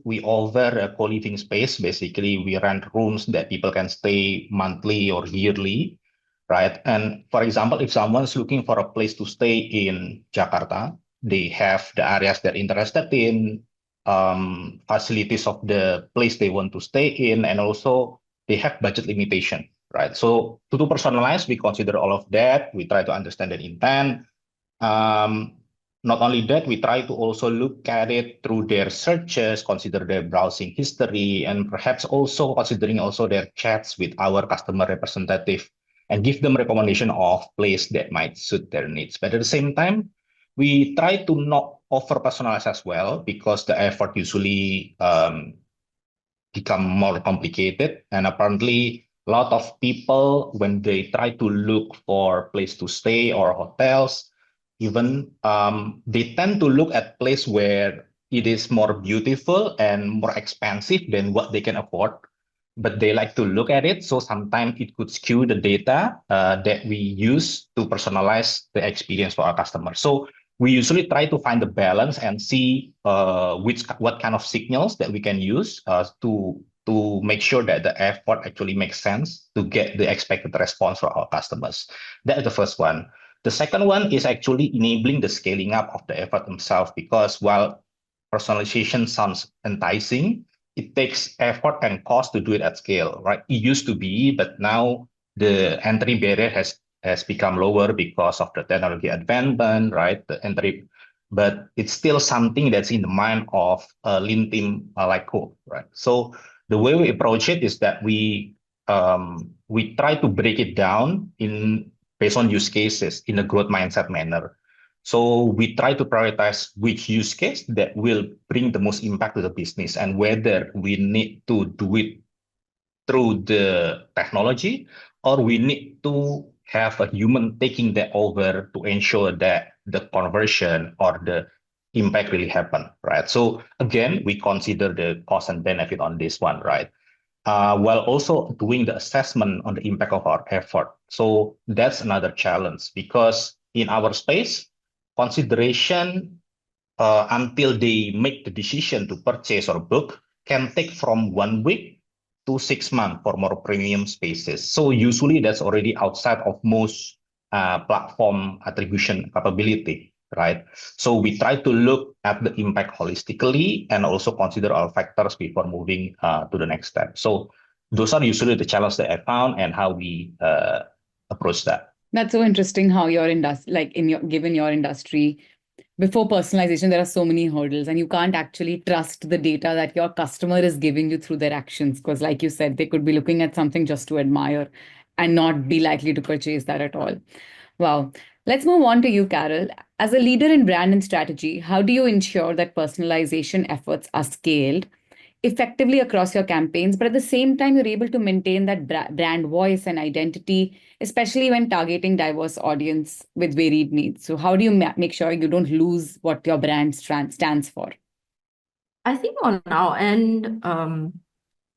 we offer a co-living space. Basically, we rent rooms that people can stay monthly or yearly, right? And for example, if someone's looking for a place to stay in Jakarta, they have the areas they're interested in, facilities of the place they want to stay in, and also they have budget limitation, right? So to personalize, we consider all of that. We try to understand the intent. Not only that, we try to also look at it through their searches, consider their browsing history, and perhaps also considering also their chats with our customer representative and give them recommendation of place that might suit their needs. But at the same time, we try to not over personalize as well because the effort usually become more complicated. And apparently, a lot of people, when they try to look for place to stay or hotels, even they tend to look at place where it is more beautiful and more expensive than what they can afford, but they like to look at it. So sometimes it could skew the data that we use to personalize the experience for our customers. So we usually try to find the balance and see what kind of signals that we can use to make sure that the effort actually makes sense to get the expected response for our customers. That's the first one. The second one is actually enabling the scaling up of the effort themselves, because while personalization sounds enticing, it takes effort and cost to do it at scale, right? It used to be, but now the entry barrier has become lower because of the technology advancement, right? The entry, but it's still something that's in the mind of a lean team like Cove, right? So The way we approach it is that we try to break it down based on use cases in a growth mindset manner. So we try to prioritize which use case that will bring the most impact to the business and whether we need to do it through the technology or we need to have a human taking that over to ensure that the conversion or the impact really happen, right? So again, we consider the cost and benefit on this one, right? While also doing the assessment on the impact of our effort. So that's another challenge because in our space, consideration until they make the decision to purchase or book can take from 1 week to 6 months for more premium spaces. So usually that's already outside of most platform attribution capability, right? So we try to look at the impact holistically and also consider all factors before moving to the next step. So those are usually the challenges that I found and how we approach that. That's so interesting how your industry, like given your industry, before personalization, there are so many hurdles, and you can't actually trust the data that your customer is giving you through their actions. Because, like you said, they could be looking at something just to admire and not be likely to purchase that at all. Wow. Let's move on to you, Carol. As a leader in brand and strategy, how do you ensure that personalization efforts are scaled effectively across your campaigns, but at the same time, you're able to maintain that brand voice and identity, especially when targeting diverse audience with varied needs? So how do you make sure you don't lose what your brand stands for? I think on our end,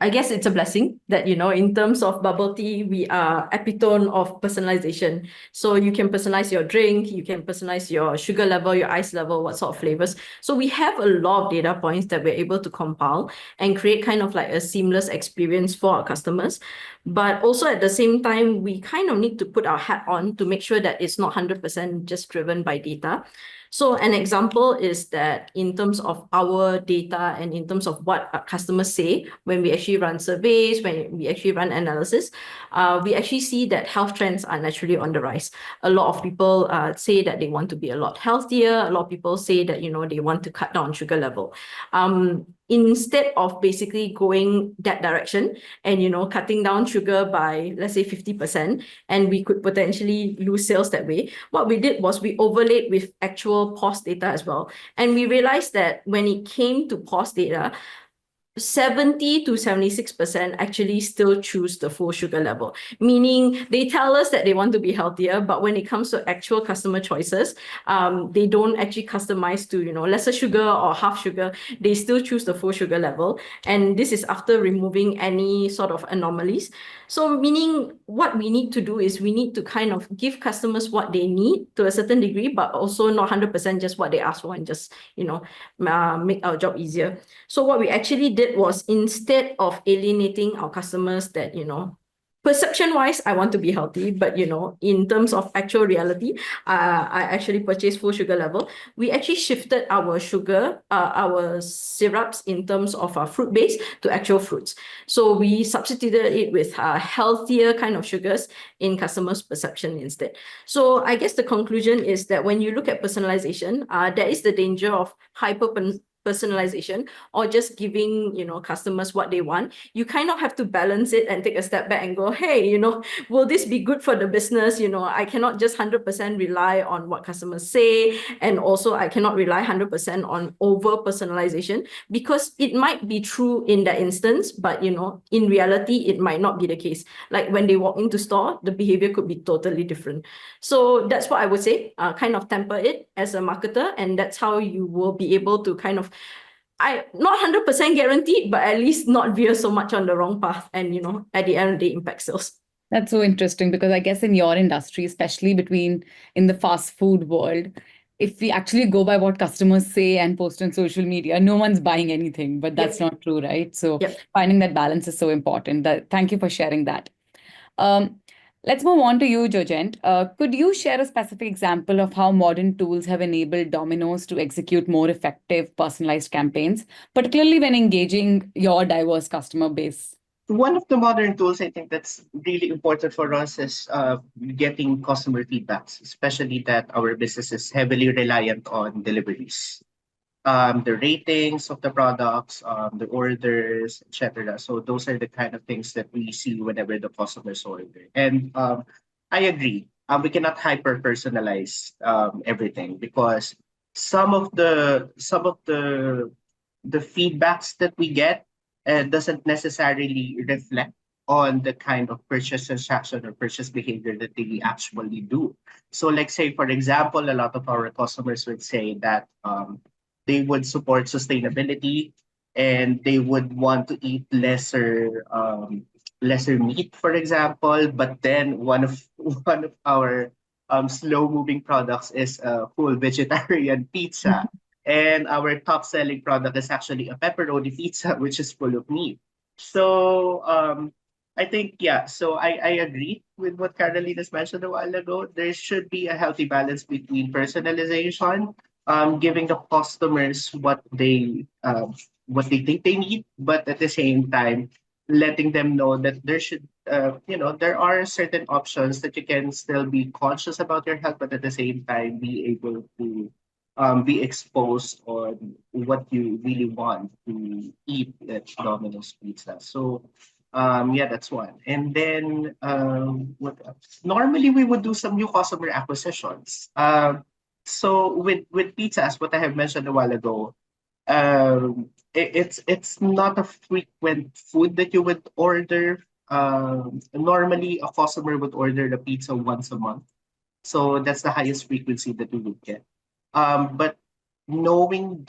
I guess it's a blessing that, in terms of bubble tea, we are epitome of personalization. So you can personalize your drink, you can personalize your sugar level, your ice level, what sort of flavors. So we have a lot of data points that we're able to compile and create kind of like a seamless experience for our customers. But also at the same time, we kind of need to put our hat on to make sure that it's not 100% just driven by data. So an example is that in terms of our data and in terms of what our customers say, when we actually run surveys, when we actually run analysis, we actually see that health trends are naturally on the rise. A lot of people say that they want to be a lot healthier. A lot of people say that, they want to cut down sugar level. Instead of basically going that direction and, cutting down sugar by, let's say, 50%, and we could potentially lose sales that way, what we did was we overlaid with actual POS data as well. And we realized that when it came to POS data, 70 to 76% actually still choose the full sugar level, meaning they tell us that they want to be healthier, but when it comes to actual customer choices, they don't actually customize to, lesser sugar or half sugar. They still choose the full sugar level. And this is after removing any sort of anomalies. So meaning what we need to do is we need to kind of give customers what they need to a certain degree, but also not 100% just what they ask for and just, make our job easier. So what we actually did was, instead of alienating our customers that, perception-wise, I want to be healthy, but, in terms of actual reality, I actually purchased full sugar level. We actually shifted our sugar, our syrups in terms of our fruit base to actual fruits. So we substituted it with healthier kind of sugars in customers' perception instead. So I guess the conclusion is that when you look at personalization, there is the danger of personalization or just giving customers what they want. You kind of have to balance it and take a step back and go, hey, will this be good for the business? I cannot just 100% rely on what customers say, and also I cannot rely 100% on over personalization, because it might be true in that instance, but in reality it might not be the case. Like when they walk into store, the behavior could be totally different. So that's what I would say, kind of temper it as a marketer, and that's how you will be able to kind of, not 100% guaranteed, but at least not veer so much on the wrong path and, at the end of the day, impact sales. That's so interesting, because I guess in your industry, especially in the fast food world, if we actually go by what customers say and post on social media, no one's buying anything, but that's not true, right? So finding that balance is so important. Thank you for sharing that. Let's move on to you, Jojent. Could you share a specific example of how modern tools have enabled Domino's to execute more effective personalized campaigns, particularly when engaging your diverse customer base? One of the modern tools I think that's really important for us is getting customer feedbacks, especially that our business is heavily reliant on deliveries. the ratings of the products, the orders, etc. So those are the kind of things that we see whenever the customers order. And I agree. We cannot hyper personalize everything because some of the feedbacks that we get doesn't necessarily reflect on the kind of purchase transaction or purchase behavior that they actually do. So, like say for example, a lot of our customers would say that they would support sustainability and they would want to eat lesser meat, for example. But then one of our slow moving products is a full vegetarian pizza. And our top selling product is actually a pepperoni pizza, which is full of meat. So I think, yeah, so I agree with what Carolina's mentioned a while ago. There should be a healthy balance between personalization, giving the customers what they think they need, but at the same time, letting them know that there are certain options that you can still be conscious about your health, but at the same time be able to be exposed on what you really want to eat at Domino's Pizza. So, yeah, that's one. And then, what else? Normally, we would do some new customer acquisitions. So with pizzas, what I have mentioned a while ago, it's not a frequent food that you would order. Normally, a customer would order the pizza once a month. So that's the highest frequency that we would get. But knowing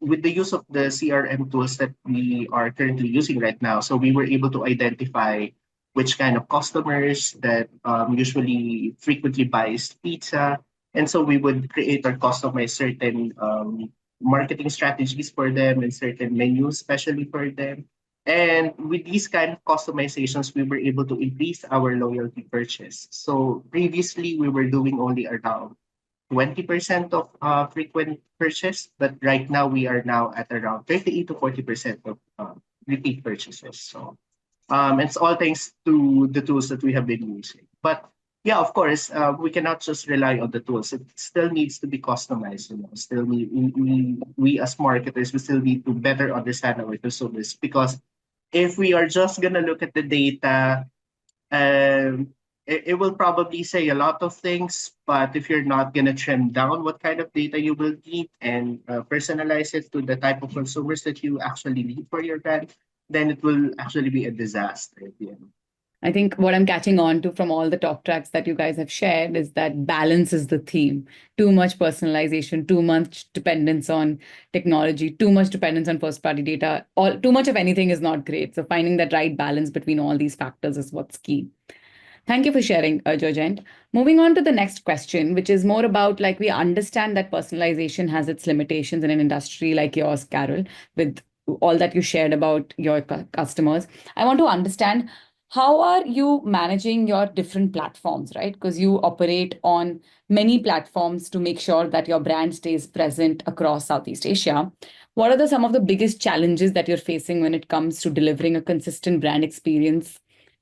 with the use of the CRM tools that we are currently using right now, so we were able to identify which kind of customers that usually frequently buys pizza. And so we would create or customize certain marketing strategies for them and certain menus especially for them. And with these kind of customizations, we were able to increase our loyalty purchase. So previously, we were doing only around 20% of frequent purchase, but right now we are now at around 38 to 40% of repeat purchases. So it's all thanks to the tools that we have been using. But yeah, of course, we cannot just rely on the tools. It still needs to be customized. Still we as marketers, we still need to better understand our consumers because if we are just gonna look at the data, um, it will probably say a lot of things, but if you're not gonna trim down what kind of data you will need and personalize it to the type of consumers that you actually need for your brand, then it will actually be a disaster at the end. I think what I'm catching on to from all the talk tracks that you guys have shared is that balance is the theme. Too much personalization, too much dependence on technology, too much dependence on first party data, too much of anything is not great. So finding that right balance between all these factors is what's key. Thank you for sharing, Jurgent. Moving on to the next question, which is more about like we understand that personalization has its limitations in an industry like yours, Carol, with all that you shared about your customers. I want to understand how are you managing your different platforms, right? Because you operate on many platforms to make sure that your brand stays present across Southeast Asia. What are some of the biggest challenges that you're facing when it comes to delivering a consistent brand experience?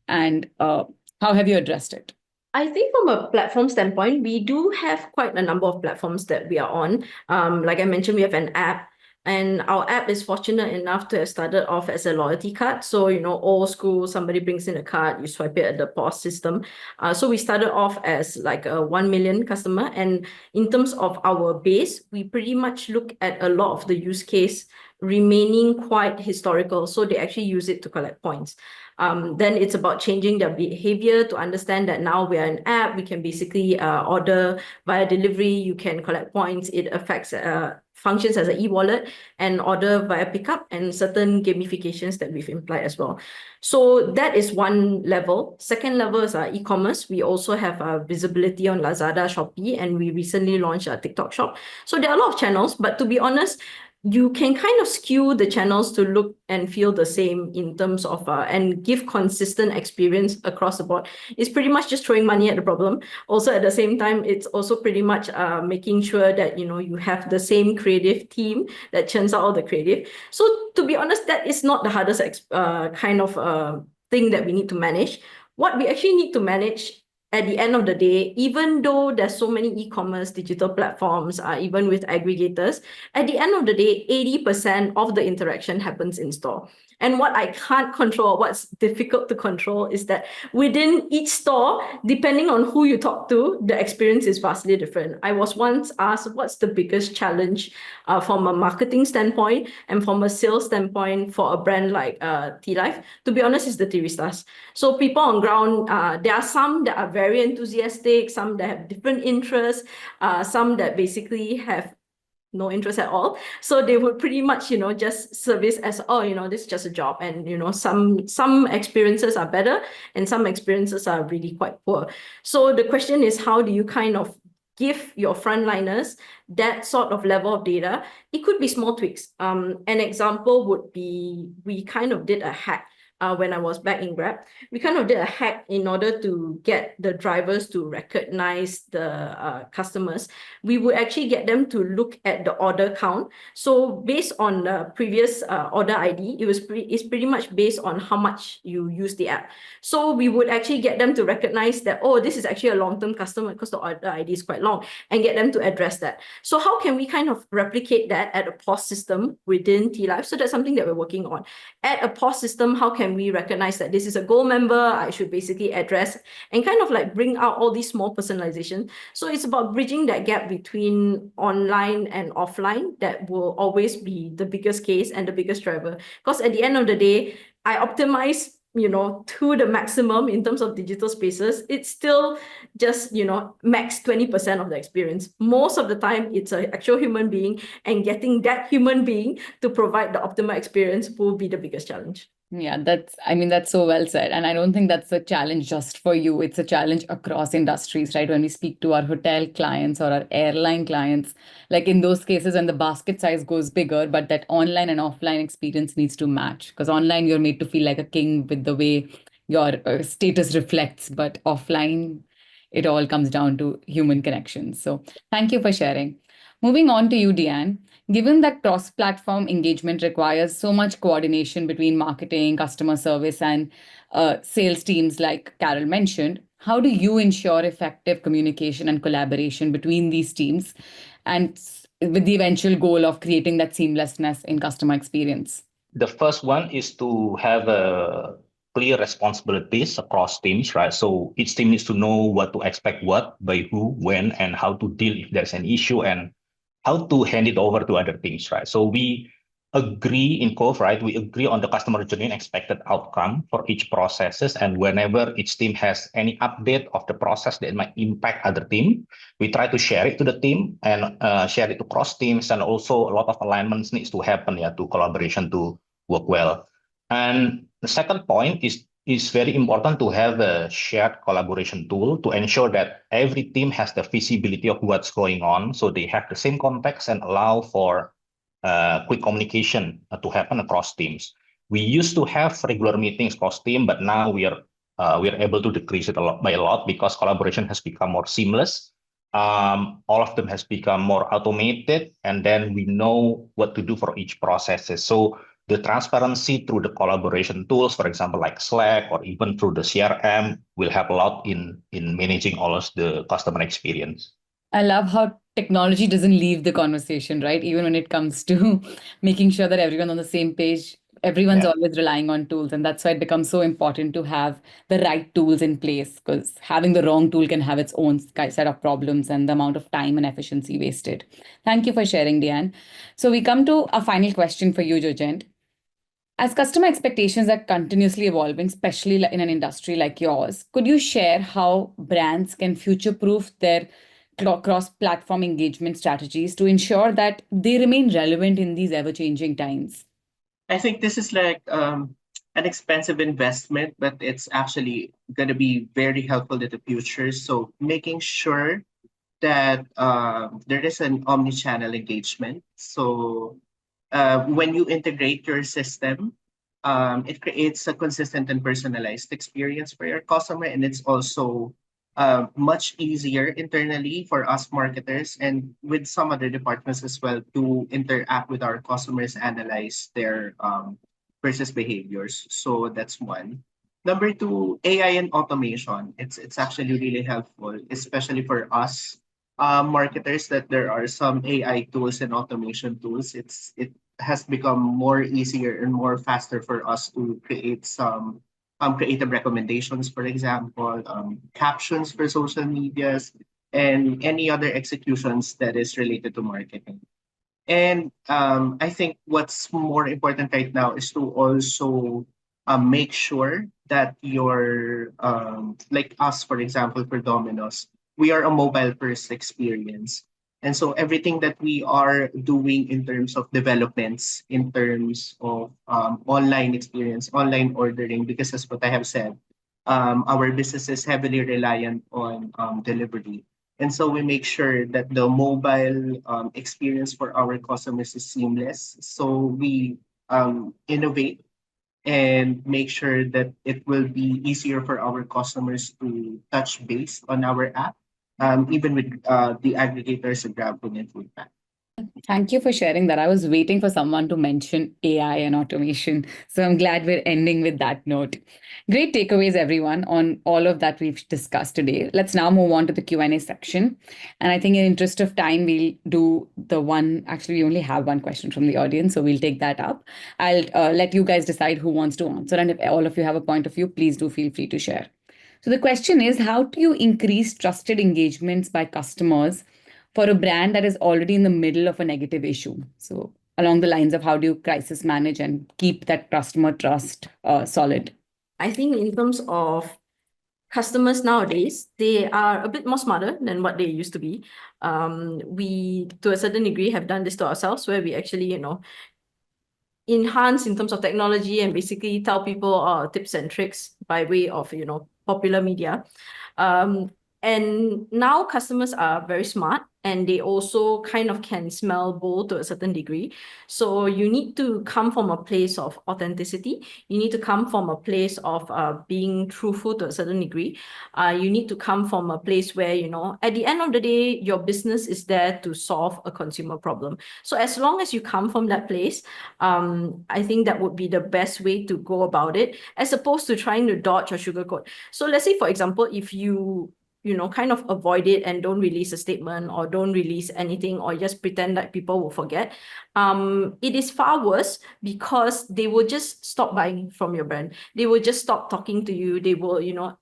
And how have you addressed it? I think from a platform standpoint, we do have quite a number of platforms that we are on. Like I mentioned, we have an app. And our app is fortunate enough to have started off as a loyalty card. So, old school, somebody brings in a card, you swipe it at the POS system. So we started off as like a 1 million customer. And in terms of our base, we pretty much look at a lot of the use case remaining quite historical. So they actually use it to collect points. Then it's about changing their behavior to understand that now we are an app, we can basically order via delivery, you can collect points, it affects functions as an e-wallet and order via pickup and certain gamifications that we've implied as well. So that is one level. Second level is e-commerce. We also have visibility on Lazada, Shopee, and we recently launched a TikTok shop. So there are a lot of channels, but to be honest, you can kind of skew the channels to look and feel the same in terms of and give consistent experience across the board. It's pretty much just throwing money at the problem. Also at the same time, it's also pretty much making sure that you have the same creative team that churns out all the creative. So to be honest, that is not the hardest kind of thing that we need to manage. What we actually need to manage at the end of the day, even though there's so many e-commerce digital platforms, even with aggregators, at the end of the day, 80% of the interaction happens in store. And what I can't control, what's difficult to control, is that within each store, depending on who you talk to, the experience is vastly different. I was once asked, what's the biggest challenge from a marketing standpoint and from a sales standpoint for a brand like T-Life? To be honest, it's the Tiristas. So people on ground, there are some that are very enthusiastic, some that have different interests, some that basically have no interest at all. So they would pretty much, just service as, oh, this is just a job. And, some experiences are better and some experiences are really quite poor. So the question is, how do you kind of give your frontliners that sort of level of data? It could be small tweaks. An example would be, we kind of did a hack when I was back in Grab. We kind of did a hack in order to get the drivers to recognize the customers. We would actually get them to look at the order count. So based on the previous order ID, it's pretty much based on how much you use the app. So we would actually get them to recognize that, oh, this is actually a long-term customer because the order ID is quite long, and get them to address that. So how can we kind of replicate that at a POS system within T-Life? So that's something that we're working on. At a POS system, how can we recognize that this is a gold member, I should basically address, and kind of like bring out all these small personalization. So it's about bridging that gap between online and offline. That will always be the biggest case and the biggest driver. Because at the end of the day, I optimize to the maximum in terms of digital spaces. It's still just, max 20% of the experience. Most of the time, it's an actual human being, and getting that human being to provide the optimal experience will be the biggest challenge. Yeah, that's so well said. And I don't think that's a challenge just for you. It's a challenge across industries, right? When we speak to our hotel clients or our airline clients, like in those cases, when the basket size goes bigger, but that online and offline experience needs to match. Because online, you're made to feel like a king with the way your status reflects, but offline, it all comes down to human connections. So thank you for sharing. Moving on to you, Deanne. Given that cross-platform engagement requires so much coordination between marketing, customer service, and sales teams, like Carol mentioned, how do you ensure effective communication and collaboration between these teams, and with the eventual goal of creating that seamlessness in customer experience? The first one is to have clear responsibilities across teams, right? So each team needs to know what to expect, what, by who, when, and how to deal if there's an issue, and how to hand it over to other teams, right? So we agree in Cove, right? We agree on the customer journey and expected outcome for each processes. And whenever each team has any update of the process that might impact other team, we try to share it to the team and share it across teams. And also a lot of alignments needs to happen, to collaboration to work well. And the second point is very important to have a shared collaboration tool to ensure that every team has the visibility of what's going on, so they have the same context and allow for quick communication to happen across teams. We used to have regular meetings across team, but now we are able to decrease it by a lot because collaboration has become more seamless. All of them has become more automated, and then we know what to do for each processes. So the transparency through the collaboration tools, for example, like Slack or even through the CRM, will help a lot in managing all of the customer experience. I love how technology doesn't leave the conversation, right? Even when it comes to making sure that everyone's on the same page, everyone's always relying on tools. And that's why it becomes so important to have the right tools in place, because having the wrong tool can have its own set of problems and the amount of time and efficiency wasted. Thank you for sharing, Deanne. So we come to a final question for you, Jojent. As customer expectations are continuously evolving, especially in an industry like yours, could you share how brands can future-proof their cross-platform engagement strategies to ensure that they remain relevant in these ever-changing times? I think this is like an expensive investment, but it's actually going to be very helpful in the future. So making sure that there is an omnichannel engagement. So when you integrate your system, it creates a consistent and personalized experience for your customer, and it's also much easier internally for us marketers and with some other departments as well to interact with our customers, analyze their purchase behaviors. So that's one. Number two, AI and automation. It's actually really helpful, especially for us marketers, that there are some AI tools and automation tools. It has become more easier and more faster for us to create some creative recommendations, for example, captions for social medias, and any other executions that is related to marketing. And I think what's more important right now is to also make sure that your like us, for example, for Domino's, we are a mobile first experience. And so everything that we are doing in terms of developments, in terms of online experience, online ordering, because as what I have said, our business is heavily reliant on delivery. And so we make sure that the mobile experience for our customers is seamless. So we innovate and make sure that it will be easier for our customers to touch base on our app, even with the aggregators and GrabFood and Foodpanda. Thank you for sharing that. I was waiting for someone to mention AI and automation. So I'm glad we're ending with that note. Great takeaways, everyone, on all of that we've discussed today. Let's now move on to the Q&A section. And I think in interest of time, we'll do the one, actually, we only have one question from the audience, so we'll take that up. I'll let you guys decide who wants to answer. And if all of you have a point of view, please do feel free to share. So the question is, how do you increase trusted engagements by customers for a brand that is already in the middle of a negative issue? So along the lines of how do you crisis manage and keep that customer trust solid? I think in terms of customers nowadays, they are a bit more smarter than what they used to be. We, to a certain degree, have done this to ourselves, where we actually, enhance in terms of technology and basically tell people tips and tricks by way of, popular media. And now customers are very smart, and they also kind of can smell bull to a certain degree. So you need to come from a place of authenticity. You need to come from a place of being truthful to a certain degree. You need to come from a place where, at the end of the day, your business is there to solve a consumer problem. So as long as you come from that place, I think that would be the best way to go about it, as opposed to trying to dodge or sugarcoat. So let's say, for example, if you kind of avoid it and don't release a statement or don't release anything or just pretend that people will forget, it is far worse, because they will just stop buying from your brand. They will just stop talking to you. They will,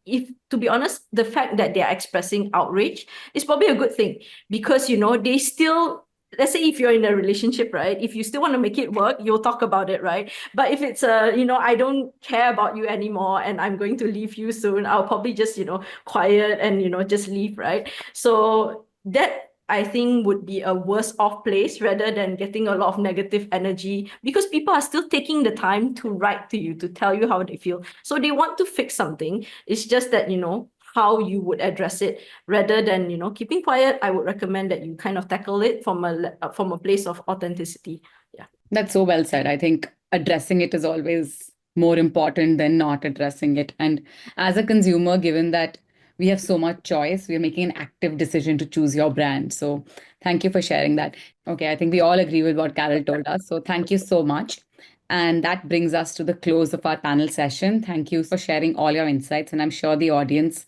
if, to be honest, the fact that they are expressing outrage is probably a good thing, because, they still, let's say if you're in a relationship, right? If you still want to make it work, you'll talk about it, right? But if it's I don't care about you anymore and I'm going to leave you soon, I'll probably just, quiet and, just leave, right? So that, I think, would be a worse off place rather than getting a lot of negative energy, because people are still taking the time to write to you, to tell you how they feel. So they want to fix something. It's just that, how you would address it rather than, keeping quiet. I would recommend that you kind of tackle it from a place of authenticity. Yeah. That's so well said. I think addressing it is always more important than not addressing it. And as a consumer, given that we have so much choice, we are making an active decision to choose your brand. So thank you for sharing that. Okay, I think we all agree with what Carol told us. So thank you so much. And that brings us to the close of our panel session. Thank you for sharing all your insights. And I'm sure the audience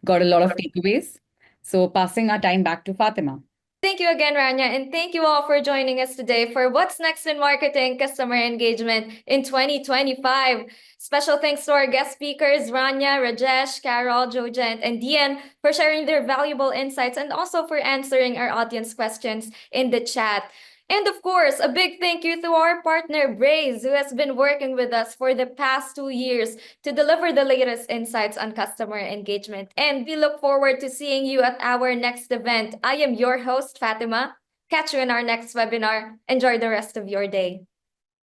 got a lot of takeaways. So passing our time back to Fatima. Thank you again, Rania, and thank you all for joining us today for What's Next in Marketing Customer Engagement in 2025. Special thanks to our guest speakers, Rania, Rajesh, Carol, Jojent, and Dian, for sharing their valuable insights and also for answering our audience questions in the chat. And of course, a big thank you to our partner, Braze, who has been working with us for the past 2 years to deliver the latest insights on customer engagement. And we look forward to seeing you at our next event. I am your host, Fatima. Catch you in our next webinar. Enjoy the rest of your day.